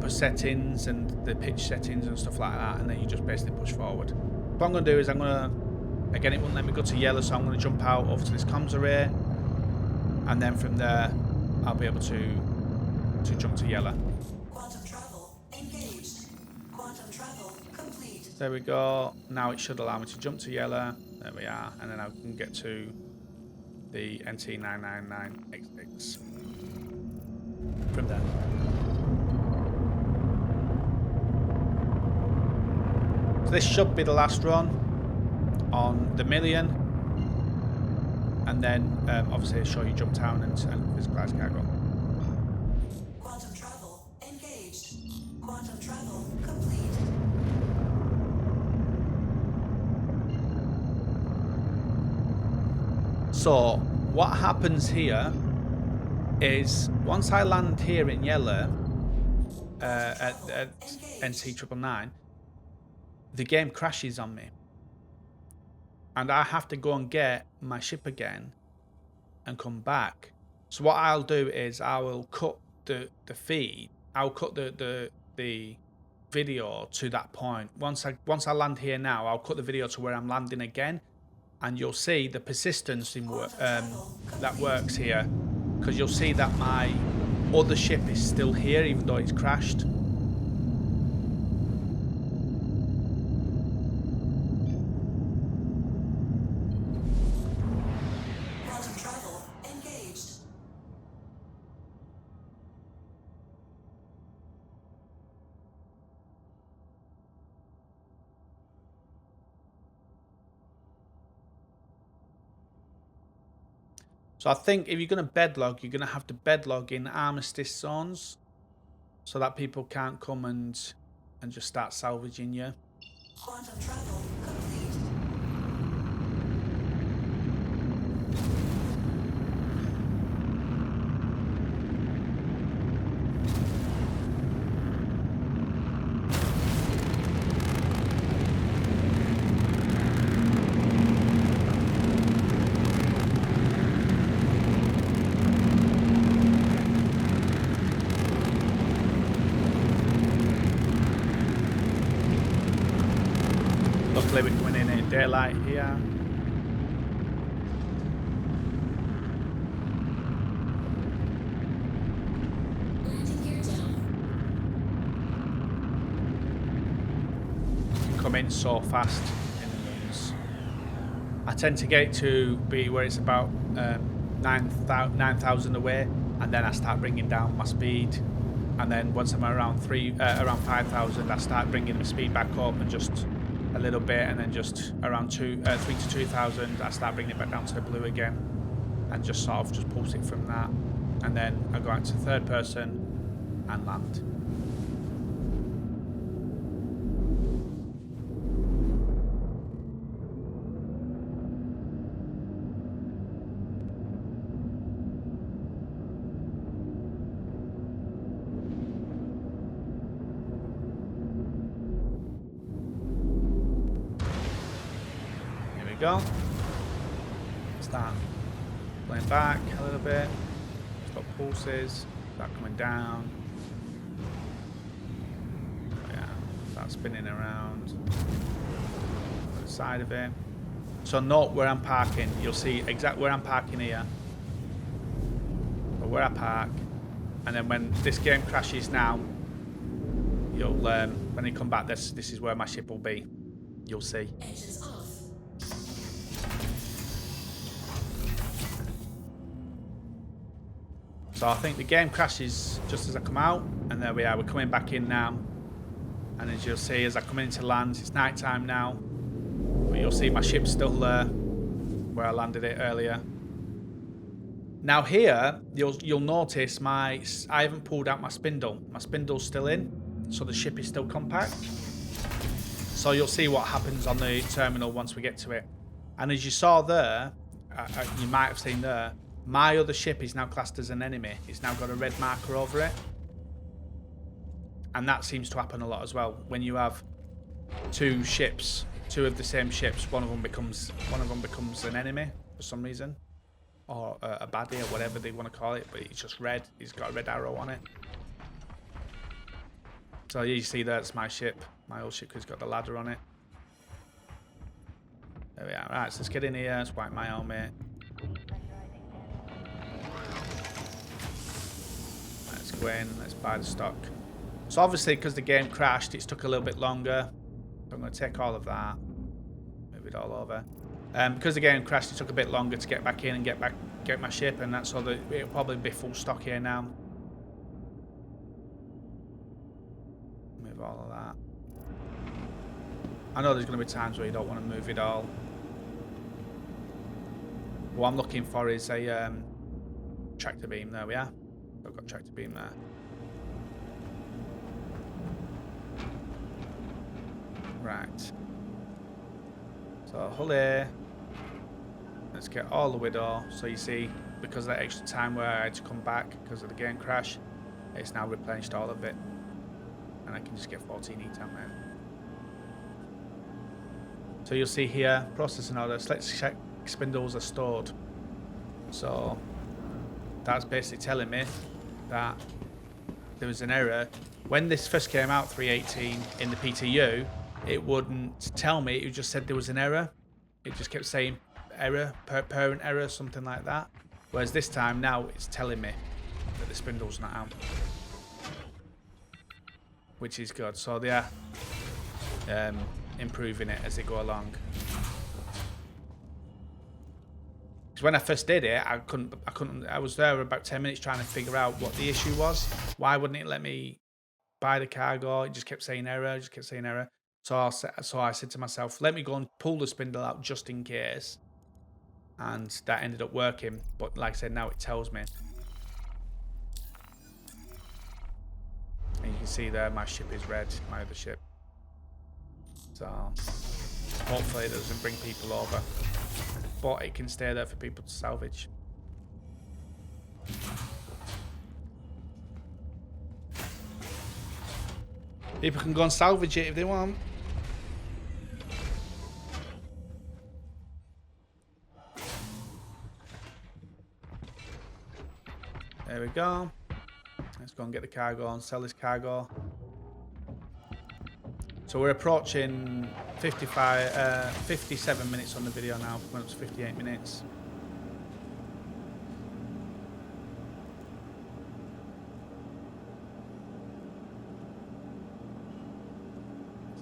settings and the pitch settings and stuff like that, and then you just basically push forward. What I'm going to do is again, it wouldn't let me go to Yellow, so I'm going to jump out over to this comms array, and then from there I'll be able to jump to Yellow. Quantum travel engaged. Quantum travel complete. There we go. Now it should allow me to jump to Yellow. There we are, and then I can get to the NT 999XX from there. So this should be the last run on the million. and then obviously it'll show you jump down and physicalize cargo. Quantum travel engaged. Quantum travel complete. So what happens here is once I land here in yellow at NC 999, the game crashes on me. And I have to go and get my ship again and come back. So what I'll do is I will cut the feed. I'll cut the video to that point. Once I land here now, I'll cut the video to where I'm landing again, and you'll see the persistence in that works here, because you'll see that my other ship is still here even though it's crashed. Quantum travel engaged. So I think if you're going to bedlog, you're going to have to bedlog in armistice zones so that people can't come and just start salvaging you. Quantum travel complete. Luckily we're coming in daylight here. Landing gear down. You come in so fast in the moons. I tend to get it to be where it's about 9,000 away, and then I start bringing down my speed. And then once I'm around 5,000, I start bringing the speed back up and just a little bit, and then just around 3 to 2,000, I start bringing it back down to the blue again, and just sort of just pulse it from that. And then I go out to third person and land. Go. Start playing back a little bit. Stop pulses. Start coming down. Yeah. Start spinning around. The side of it. So note where I'm parking. You'll see exactly where I'm parking here. Or where I park. And then when this game crashes now, you'll when you come back, this is where my ship will be. You'll see. Engines off. So I think the game crashes just as I come out, and there we are, we're coming back in now. And as you'll see, as I come into land, it's night time now, but you'll see my ship's still there where I landed it earlier. Now here, you'll notice I haven't pulled out my spindle. My spindle's still in, so the ship is still compact. So you'll see what happens on the terminal once we get to it. And as you saw there, you might have seen there, my other ship is now classed as an enemy. It's now got a red marker over it. And that seems to happen a lot as well. When you have two ships, two of the same ships, one of them becomes an enemy for some reason. Or a baddie or whatever they want to call it. But it's just red. It's got a red arrow on it. So you see that's my ship. My old ship has got the ladder on it. There we are. Right, so let's get in here. Let's wipe my helmet. Let's go in. Let's buy the stock. So obviously, because the game crashed, it's took a little bit longer. So I'm going to take all of that. Move it all over. Because the game crashed, it took a bit longer to get back in and get my ship, and that's all. It'll probably be full stock here now. Move all of that. I know there's going to be times where you don't want to move it all. What I'm looking for is a tractor beam. There we are. I've got tractor beam there. Right. So hull here. Let's get all the way door. So you see, because of that extra time where I had to come back because of the game crash, it's now replenished all of it. And I can just get 14 ETAM then. So you'll see here, processing orders. Let's check spindles are stored. So that's basically telling me that there was an error. When this first came out, 318 in the PTU, it wouldn't tell me. It just said there was an error. It just kept saying error, parent error, something like that. Whereas this time now it's telling me that the spindle's not out, which is good. So they are improving it as they go along. Because when I first did it, I couldn't. I was there about 10 minutes trying to figure out what the issue was. Why wouldn't it let me buy the cargo? It just kept saying error. Just kept saying error. So I said to myself, let me go and pull the spindle out just in case. And that ended up working. But like I said, now it tells me. And you can see there, my ship is red, my other ship. So hopefully it doesn't bring people over. But it can stay there for people to salvage. People can go and salvage it if they want. There we go. Let's go and get the cargo and sell this cargo. So we're approaching 57 minutes on the video now. Went up to 58 minutes.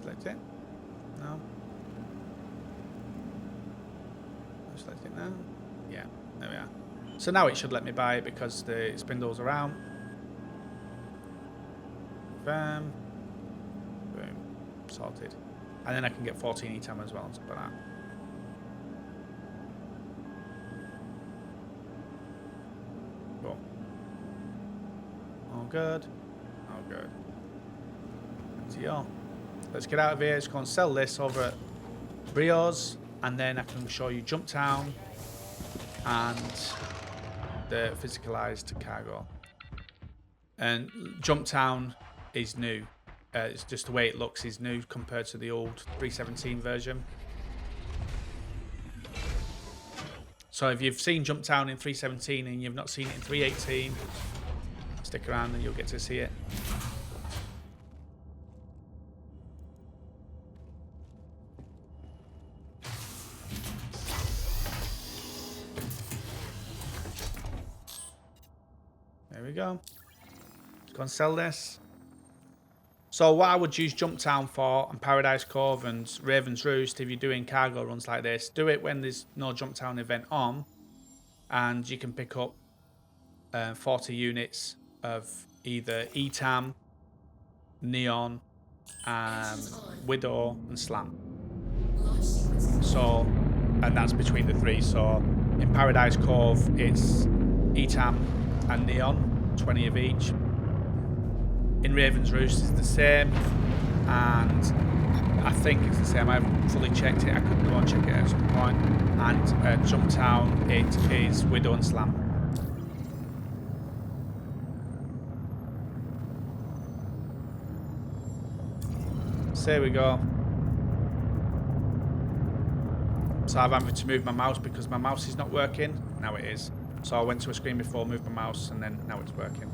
Select it. No. Select it now. Yeah, there we are. So now it should let me buy it because the spindles are out. Boom. Sorted. And then I can get 14 ETAM as well on top of that. Boom. All good. All good. So let's get out of here. Let's go and sell this over at Brios. And then I can show you Jumptown and the physicalized cargo. And Jumptown is new. It's just the way it looks is new compared to the old 317 version. So if you've seen Jumptown in 317 and you've not seen it in 318, stick around and you'll get to see it. There we go. Let's go and sell this. So what I would use Jumptown for, and Paradise Cove and Raven's Roost, if you're doing cargo runs like this, do it when there's no Jumptown event on, and you can pick up 40 units of either ETAM, Neon, Widow, and Slam. So, and that's between the three. So in Paradise Cove, it's ETAM and Neon, 20 of each. In Raven's Roost is the same, and I think it's the same. I haven't fully checked it. I could go and check it at some point. And Jumptown, it is Widow and Slam. So there we go. So I've having to move my mouse because my mouse is not working. Now it is. So I went to a screen before, moved my mouse, and then now it's working.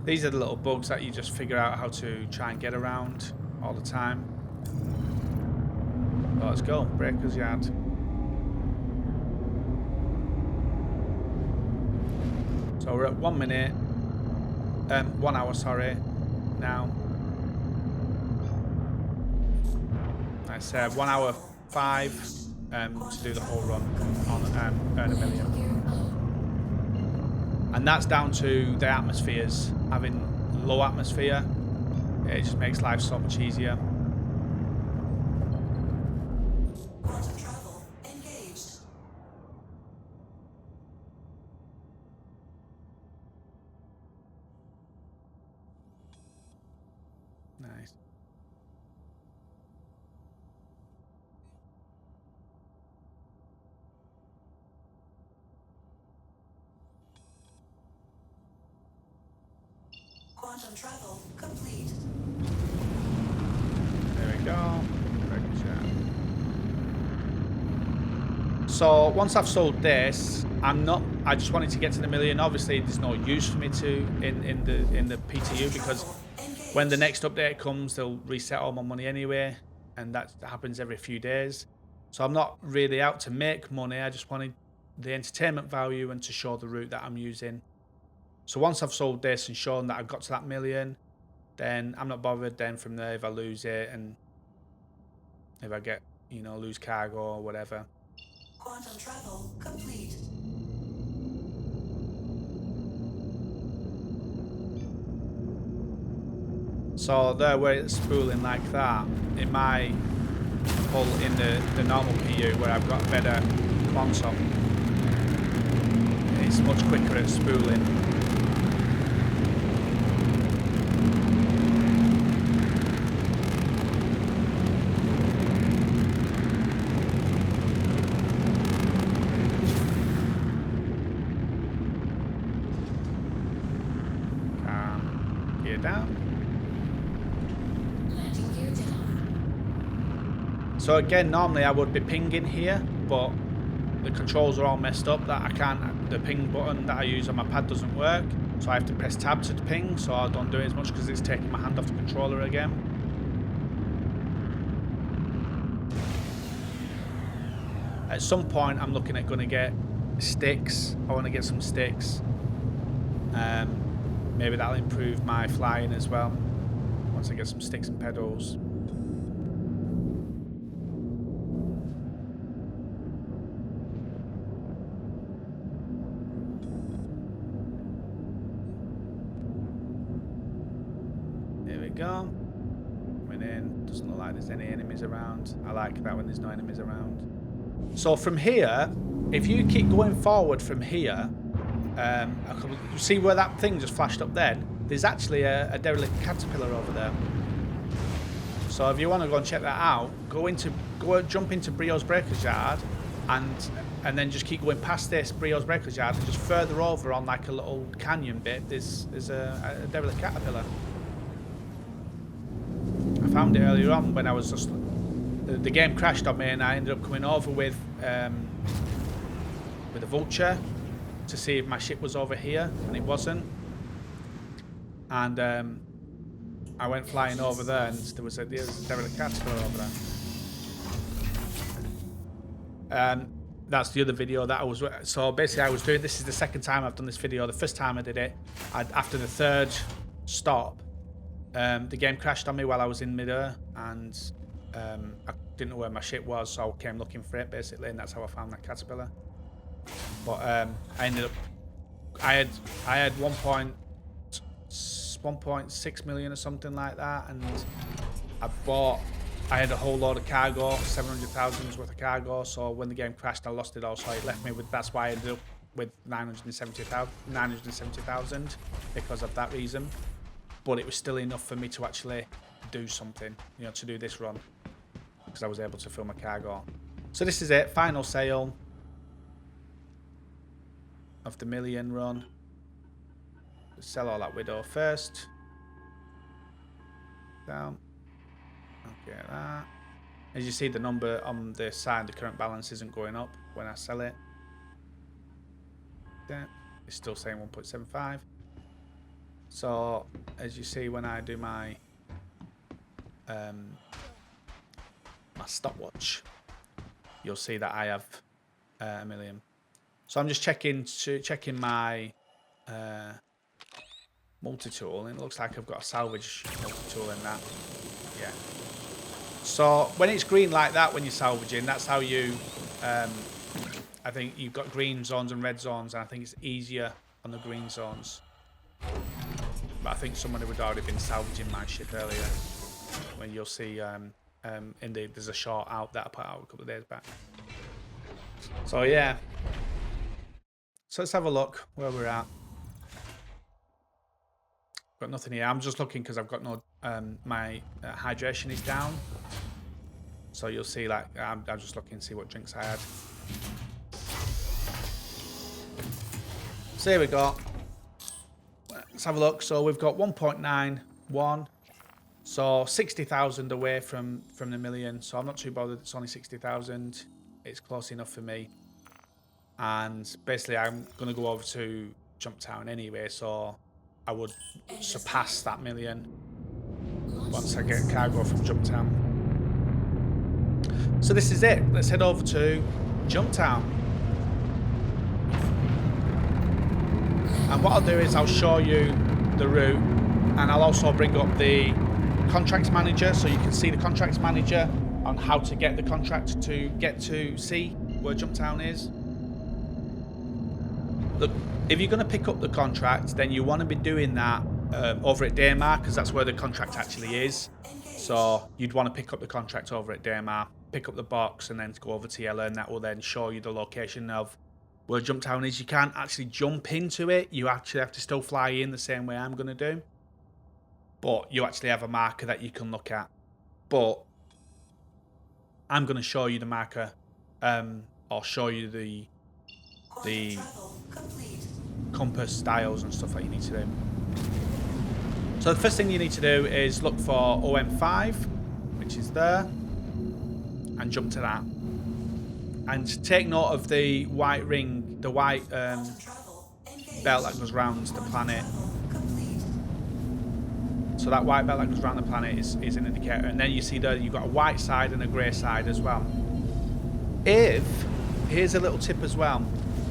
These are the little bugs that you just figure out how to try and get around all the time. So let's go, Breakers Yard. So we're at 1 minute, 1 hour, sorry, now. I said 1 hour 5 to do the whole run on Earn a Million. And that's down to the atmospheres. Having low atmosphere, it just makes life so much easier. Quantum travel engaged. Nice. Quantum travel complete. There we go. So once I've sold this, I just wanted to get to the million. Obviously, there's no use for me to in the PTU because when the next update comes, they'll reset all my money anyway, and that happens every few days. So I'm not really out to make money. I just wanted the entertainment value and to show the route that I'm using. So once I've sold this and shown that I've got to that million, then I'm not bothered then from there if I lose it and if I get, lose cargo or whatever. Quantum travel complete. So there where it's spooling like that, it might pull in the normal PU where I've got a better quantum. It's much quicker at spooling. Gear down. Landing gear down. So again, normally I would be pinging here, but the controls are all messed up. That I can't. The ping button that I use on my pad doesn't work, so I have to press tab to ping. So I don't do it as much because it's taking my hand off the controller again. At some point, I'm looking at going to get sticks. I want to get some sticks. Maybe that'll improve my flying as well. Once I get some sticks and pedals. There we go. Coming in. Doesn't look like there's any enemies around. I like that when there's no enemies around. So from here, if you keep going forward from here, you see where that thing just flashed up then? There's actually a derelict caterpillar over there. So if you want to go and check that out, jump into Brio's Breakers Yard, and then just keep going past this Brio's Breakers Yard, and just further over on like a little canyon bit, there's a derelict caterpillar. I found it earlier on when I was just the game crashed on me, and I ended up coming over with a vulture to see if my ship was over here, and it wasn't. And I went flying over there, and there was a derelict caterpillar over there. That's the other video that I was. So basically, I was doing. This is the second time I've done this video. The first time I did it, after the third stop, the game crashed on me while I was in midair, and I didn't know where my ship was, so I came looking for it basically, and that's how I found that caterpillar. But I ended up, I had 1.6 million or something like that, and I had a whole load of cargo, 700,000 worth of cargo. So when the game crashed, I lost it all. So it left me with. That's why I ended up with 970,000 because of that reason. But it was still enough for me to actually do something, to do this run, because I was able to fill my cargo. So this is it, final sale of the million run. Sell all that widow first. Down. Okay, that. As you see, the number on the side, the current balance isn't going up when I sell it. Yeah, it's still saying 1.75. So as you see, when I do my my stopwatch, you'll see that I have a million. So I'm just checking my multi-tool, and it looks like I've got a salvage multi-tool in that. Yeah. So when it's green like that, when you're salvaging, that's how you. I think you've got green zones and red zones, and I think it's easier on the green zones. But I think somebody would already been salvaging my ship earlier. When you'll see, there's a short out that I put out a couple of days back. So yeah. So let's have a look where we're at. Got nothing here. I'm just looking because I've got no my hydration is down. So you'll see, like, I'm just looking to see what drinks I had. So here we go. Let's have a look. So we've got 1.91. So 60,000 away from the million. So I'm not too bothered. It's only 60,000. It's close enough for me. And basically, I'm going to go over to Jumptown anyway. So I would surpass that million once I get cargo from Jumptown. So this is it. Let's head over to Jumptown. And what I'll do is I'll show you the route, and I'll also bring up the contracts manager so you can see the contracts manager on how to get the contract to get to see where Jumptown is. Look, if you're going to pick up the contract, then you want to be doing that over at Daymar, because that's where the contract actually is. So you'd want to pick up the contract over at Daymar, pick up the box, and then go over to Yella, and that will then show you the location of where Jumptown is. You can't actually jump into it. You actually have to still fly in the same way I'm going to do. But you actually have a marker that you can look at. But I'm going to show you the marker. I'll show you the compass dials and stuff that you need to do. So the first thing you need to do is look for OM5, which is there, and jump to that. And take note of the white ring, the white belt that goes around the planet. So that white belt that goes around the planet is an indicator. And then you see there you've got a white side and a grey side as well. Here's a little tip as well.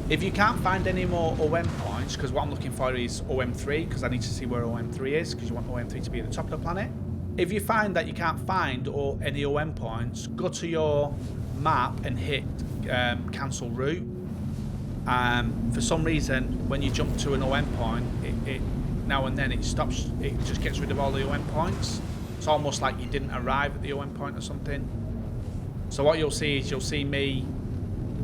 If you can't find any more OM points, because what I'm looking for is OM3, because I need to see where OM3 is, because you want OM3 to be at the top of the planet. If you find that you can't find any OM points, go to your map and hit cancel route. For some reason, when you jump to an OM point, it now and then it stops. It just gets rid of all the OM points. It's almost like you didn't arrive at the OM point or something. So what you'll see is me.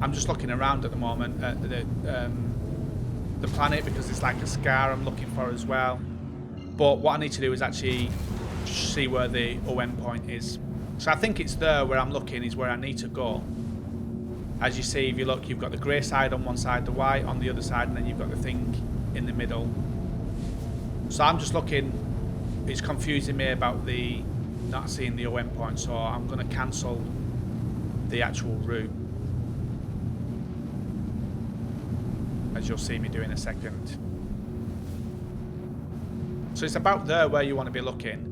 I'm just looking around at the moment at the planet, because it's like a scar I'm looking for as well. But what I need to do is actually see where the OM point is. So I think it's there where I'm looking is where I need to go. As you see, if you look, you've got the grey side on one side, the white on the other side, and then you've got the thing in the middle. So I'm just looking. It's confusing me about the not seeing the OM point, so I'm going to cancel the actual route, as you'll see me do in a second. So it's about there where you want to be looking,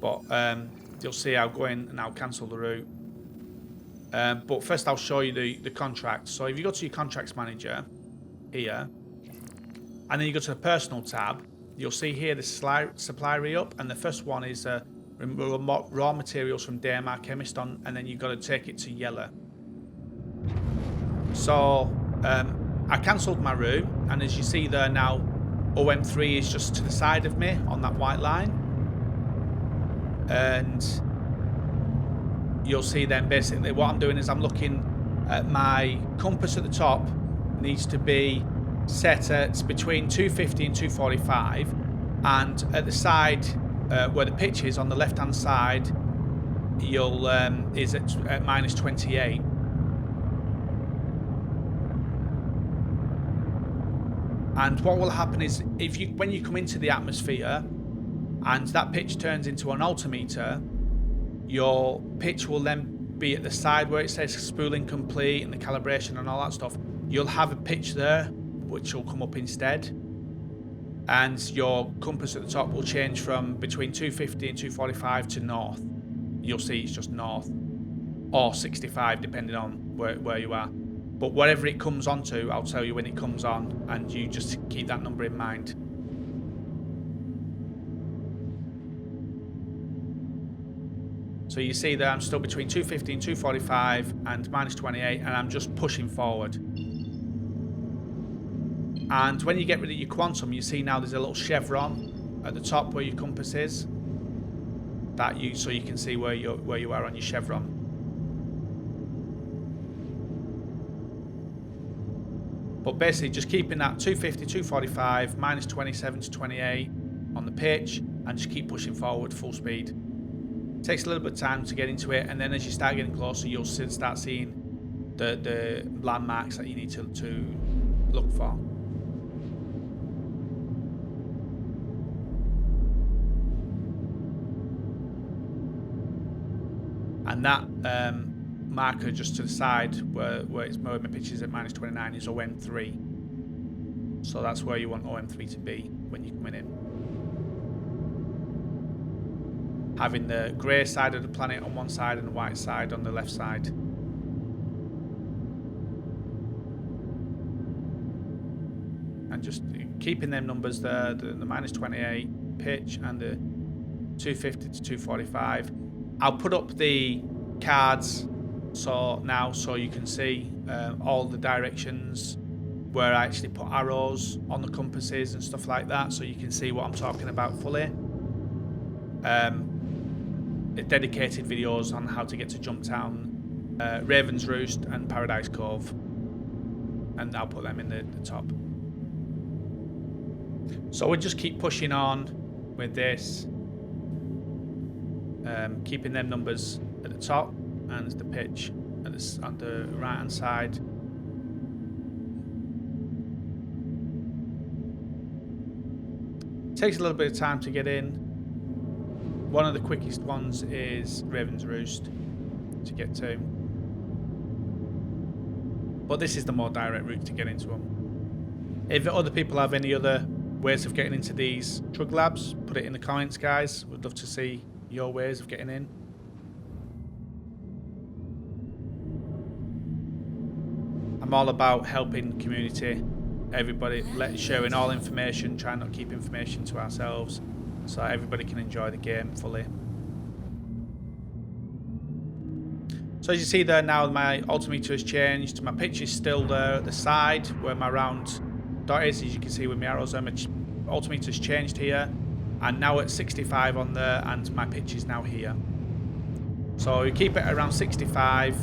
but you'll see I'll go in and I'll cancel the route. But first I'll show you the contract. So if you go to your contracts manager here, and then you go to the personal tab, you'll see here the supply re-up, and the first one is raw materials from Daymar Chemist on, and then you've got to take it to Yella. So I cancelled my route, and as you see there now, OM3 is just to the side of me on that white line. And you'll see then basically what I'm doing is I'm looking at my compass at the top needs to be set at between 250 and 245, and at the side where the pitch is on the left hand side you'll is at minus 28. And what will happen is when you come into the atmosphere and that pitch turns into an altimeter, your pitch will then be at the side where it says spooling complete and the calibration and all that stuff. You'll have a pitch there which will come up instead, and your compass at the top will change from between 250 and 245 to north. You'll see it's just north, or 65 depending on where you are. But whatever it comes onto, I'll tell you when it comes on, and you just keep that number in mind. So you see there I'm still between 250 and 245 and minus 28, and I'm just pushing forward. And when you get rid of your quantum, you see now there's a little chevron at the top where your compass is. So you can see where you are on your chevron. But basically just keeping that 250, 245, minus 27 to 28 on the pitch, and just keep pushing forward full speed. Takes a little bit of time to get into it, and then as you start getting closer, you'll start seeing the landmarks that you need to look for. And that marker just to the side where my pitch is at -29 is OM3. So that's where you want OM3 to be when you're coming in. Having the grey side of the planet on one side and the white side on the left side. And just keeping them numbers there, the -28 pitch and the 250 to 245. I'll put up the cards so you can see all the directions where I actually put arrows on the compasses and stuff like that, so you can see what I'm talking about fully. Dedicated videos on how to get to Jumptown, Raven's Roost and Paradise Cove, and I'll put them in the top. So we'll just keep pushing on with this, keeping them numbers at the top and the pitch at on the right hand side. Takes a little bit of time to get in. One of the quickest ones is Raven's Roost to get to, but this is the more direct route to get into them. If other people have any other ways of getting into these drug labs, put it in the comments, guys. We'd love to see your ways of getting in. I'm all about helping community, everybody, sharing all information, trying not to keep information to ourselves, so everybody can enjoy the game fully. So as you see there now, my altimeter has changed. My pitch is still there at the side where my round dot is, as you can see with my arrows there. My altimeter has changed here, and now at 65 on there, and my pitch is now here. So you keep it around 65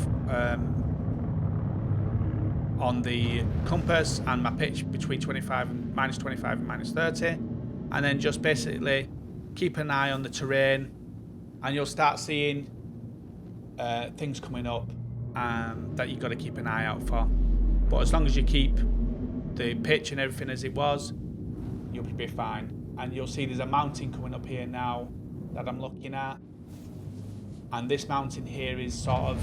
on the compass, and my pitch between -25 and -30, and then just basically keep an eye on the terrain, and you'll start seeing things coming up that you've got to keep an eye out for. But as long as you keep the pitch and everything as it was, you'll be fine. And you'll see there's a mountain coming up here now that I'm looking at, and this mountain here is sort of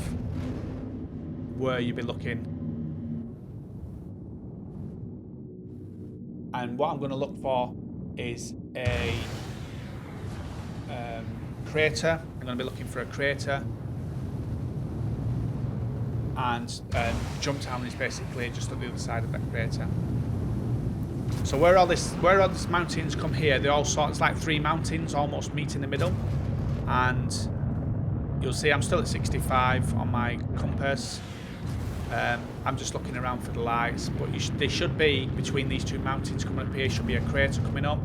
where you'll be looking. And what I'm going to look for is a crater. I'm going to be looking for a crater, and Jumptown is basically just on the other side of that crater. So where all these mountains come here, they all it's like 3 mountains almost meet in the middle, and you'll see I'm still at 65 on my compass. I'm just looking around for the lights, but they should be between these 2 mountains coming up here. Should be a crater coming up.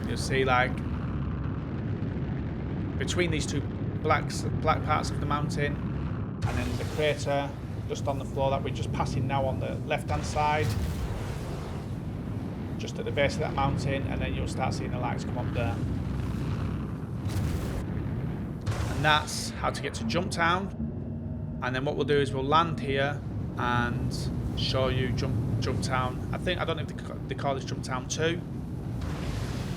You'll see like between these 2 black parts of the mountain, and then the crater just on the floor that we're just passing now on the left hand side, just at the base of that mountain, and then you'll start seeing the lights come up there. And that's how to get to Jumptown. And then what we'll do is we'll land here and show you Jumptown. I don't know if they call this Jumptown 2,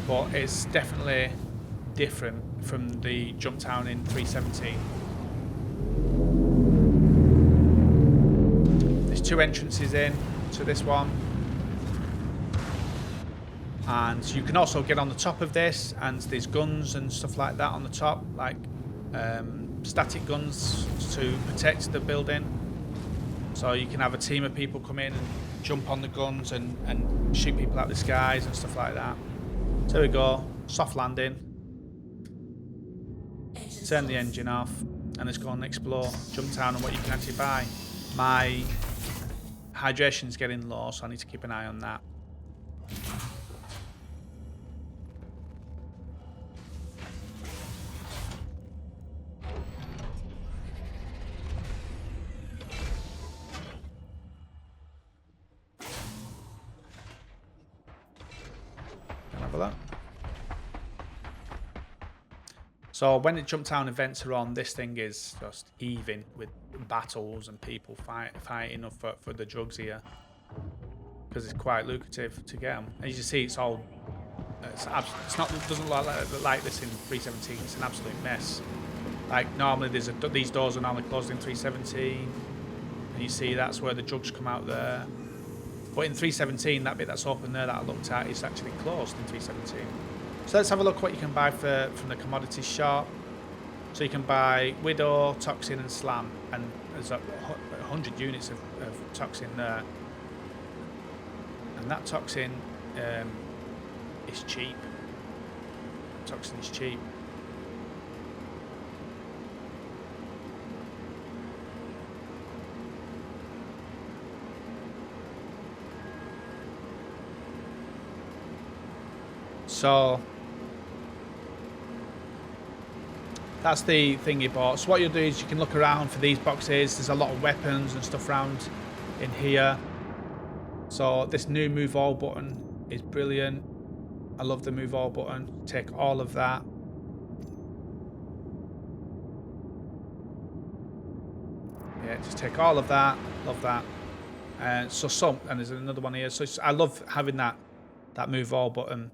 but it's definitely different from the Jumptown in 317. There's 2 entrances in to this one, and you can also get on the top of this, and there's guns and stuff like that on the top, like static guns to protect the building. So you can have a team of people come in and jump on the guns and shoot people out the skies and stuff like that. So there we go, soft landing. Turn the engine off, and let's go and explore Jumptown and what you can actually buy. My hydration's getting low, so I need to keep an eye on that. that. So when the Jumptown events are on, this thing is just heaving with battles and people fighting up for the drugs here, because it's quite lucrative to get them. As you see, it's all it's not, it doesn't look like this in 317. It's an absolute mess. Like normally these doors are normally closed in 317, and you see that's where the drugs come out there. But in 317, that bit that's open there that I looked at is actually closed in 317. So let's have a look what you can buy from the commodities shop. So you can buy Widow, Toxin and Slam, and there's 100 units of Toxin there. And that Toxin is cheap. Toxin is cheap. So that's the thing you bought. So what you'll do is you can look around for these boxes. There's a lot of weapons and stuff around in here. So this new move all button is brilliant. I love the move all button. Take all of that. Yeah, just take all of that. Love that. And there's another one here. So I love having that move all button.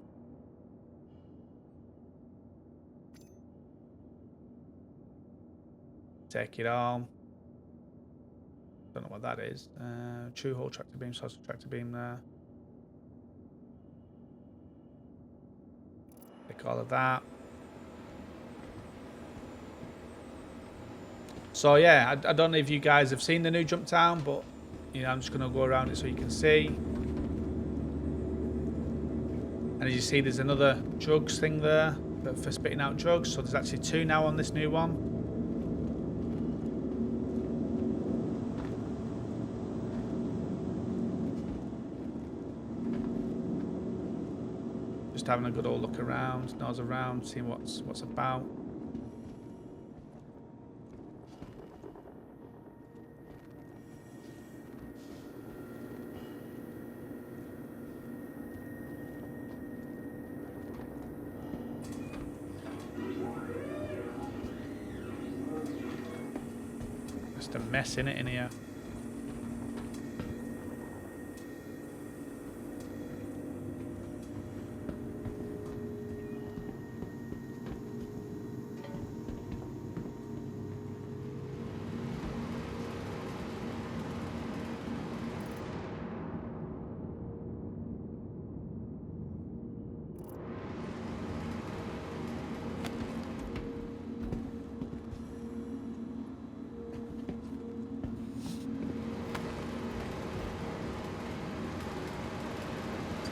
Take it all. Don't know what that is. True hole tractor beam, source tractor beam there. Take all of that. So yeah, I don't know if you guys have seen the new Jumptown, but you know, I'm just gonna go around it so you can see. And as you see, there's another drugs thing there for spitting out drugs. So there's actually 2 now on this new one. Just having a good old look around, nose around, seeing what's about. Just a mess in here.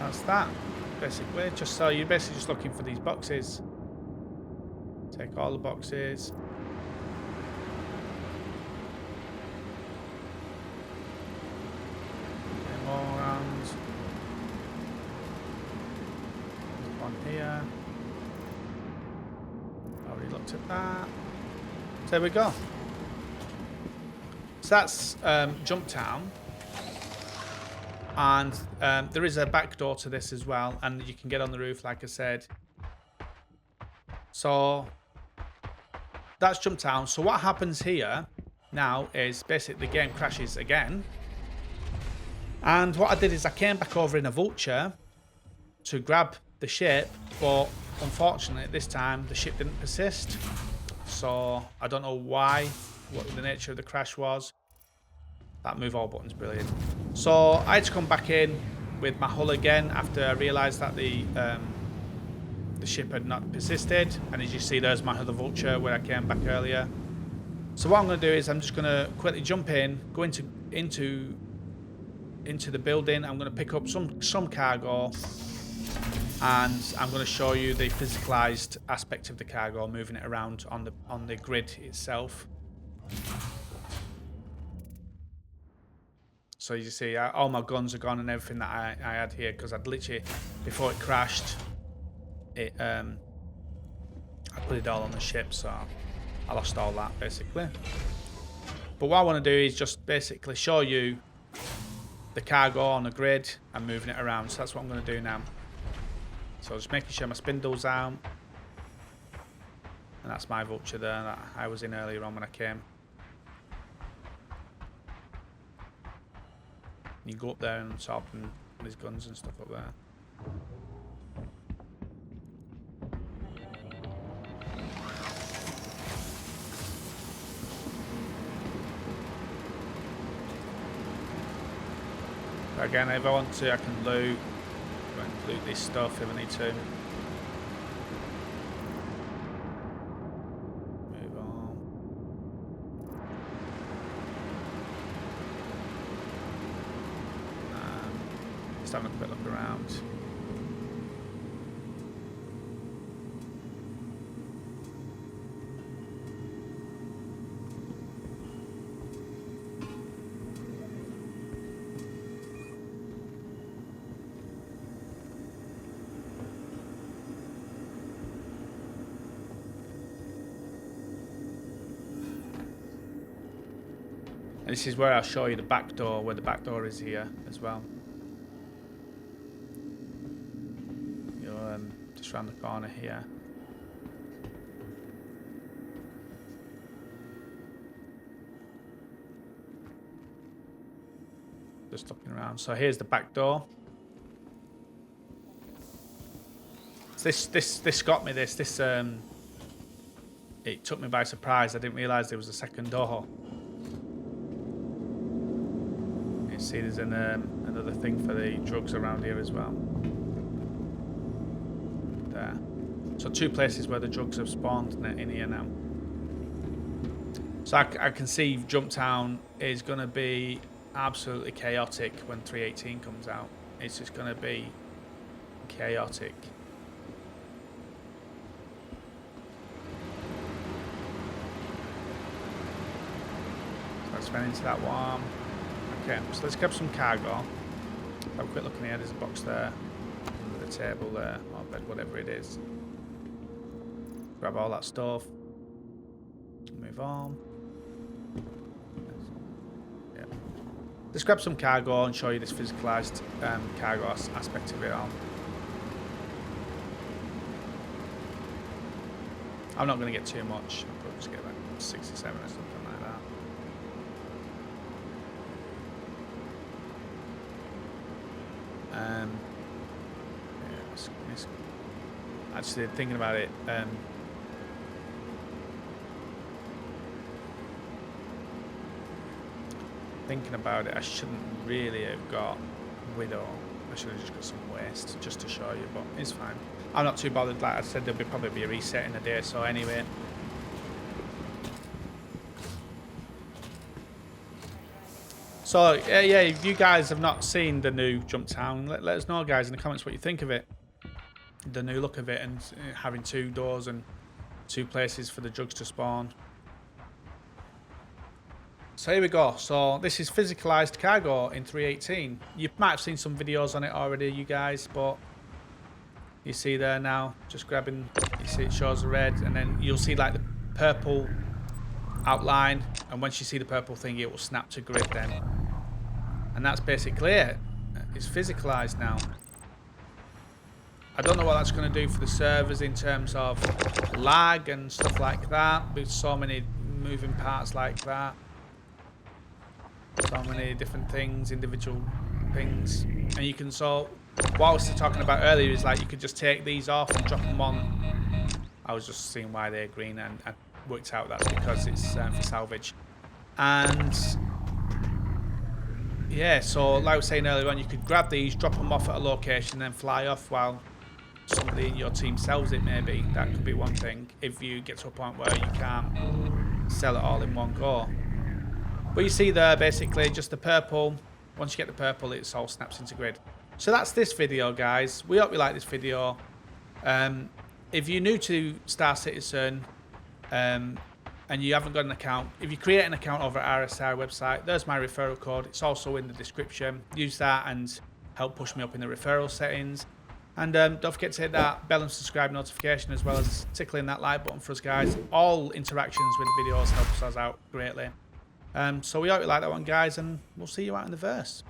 That's that, basically. Just so you're basically just looking for these boxes. Take all the boxes. Get more around. There's one here. Already looked at that. So there we go. So that's Jumptown. And there is a back door to this as well, and you can get on the roof, like I said. So that's Jumptown. So what happens here now is basically the game crashes again. And what I did is I came back over in a Vulture to grab the ship, but unfortunately this time the ship didn't persist. So I don't know why, what the nature of the crash was. That move all button's brilliant. So I had to come back in with my hull again after I realised that the ship had not persisted. And as you see, there's my other Vulture where I came back earlier. So what I'm going to do is I'm just going to quickly jump in, go into the building. I'm going to pick up some cargo, and I'm going to show you the physicalized aspect of the cargo, moving it around on the grid itself. So you see, all my guns are gone and everything that I had here, because I'd literally, before it crashed, I put it all on the ship, so I lost all that basically. But what I want to do is just basically show you the cargo on the grid and moving it around. So that's what I'm going to do now. So just making sure my spindle's out. And that's my vulture there that I was in earlier on when I came. You go up there and top and there's guns and stuff up there. But again, if I want to, I can loot. I can loot this stuff if I need to. Move on. Just having a quick look around. This is where I'll show you the back door, where the back door is here as well. You're just around the corner here. Just looking around. So here's the back door. This got me. This it took me by surprise. I didn't realise there was a second door. You see, there's another thing for the drugs around here as well. There. So 2 places where the drugs have spawned in here now. So I can see Jumptown is going to be absolutely chaotic when 3.18 comes out. It's just going to be chaotic. So let's run into that one. Okay, so let's grab some cargo. Have a quick look in here. There's a box there, under the table there, or bed, whatever it is. Grab all that stuff. Move on. Yeah. Let's grab some cargo and show you this physicalized cargo aspect of it all. I'm not going to get too much. I'll probably just get like 67 or something like that. Yeah, actually, thinking about it, I shouldn't really have got Widow. I should have just got some waste just to show you, but it's fine. I'm not too bothered. Like I said, there'll probably be a reset in a day, so anyway. So yeah, if you guys have not seen the new Jumptown, let us know, guys, in the comments what you think of it. The new look of it, and having 2 doors and 2 places for the drugs to spawn. So here we go. So this is physicalized cargo in 3.18. You might have seen some videos on it already, you guys, but you see there now, just grabbing, you see it shows the red, and then you'll see like the purple outline, and once you see the purple thing, it will snap to grid then. And that's basically it. It's physicalized now. I don't know what that's going to do for the servers in terms of lag and stuff like that, with so many moving parts like that. So many different things, individual things. And you can, so what I was talking about earlier is like you could just take these off and drop them on. I was just seeing why they're green, and I worked out that's because it's for salvage. And yeah, so like I was saying earlier on, you could grab these, drop them off at a location, then fly off while somebody in your team sells it. Maybe that could be one thing if you get to a point where you can't sell it all in one go. But you see there, basically, just the purple. Once you get the purple, it all snaps into grid. So that's this video, guys. We hope you like this video. If you're new to Star Citizen and you haven't got an account, if you create an account over at RSI website, there's my referral code. It's also in the description. Use that and help push me up in the referral settings. And don't forget to hit that bell and subscribe notification, as well as tickling that like button for us, guys. All interactions with the videos helps us out greatly. So we hope you like that one, guys, and we'll see you out in the verse.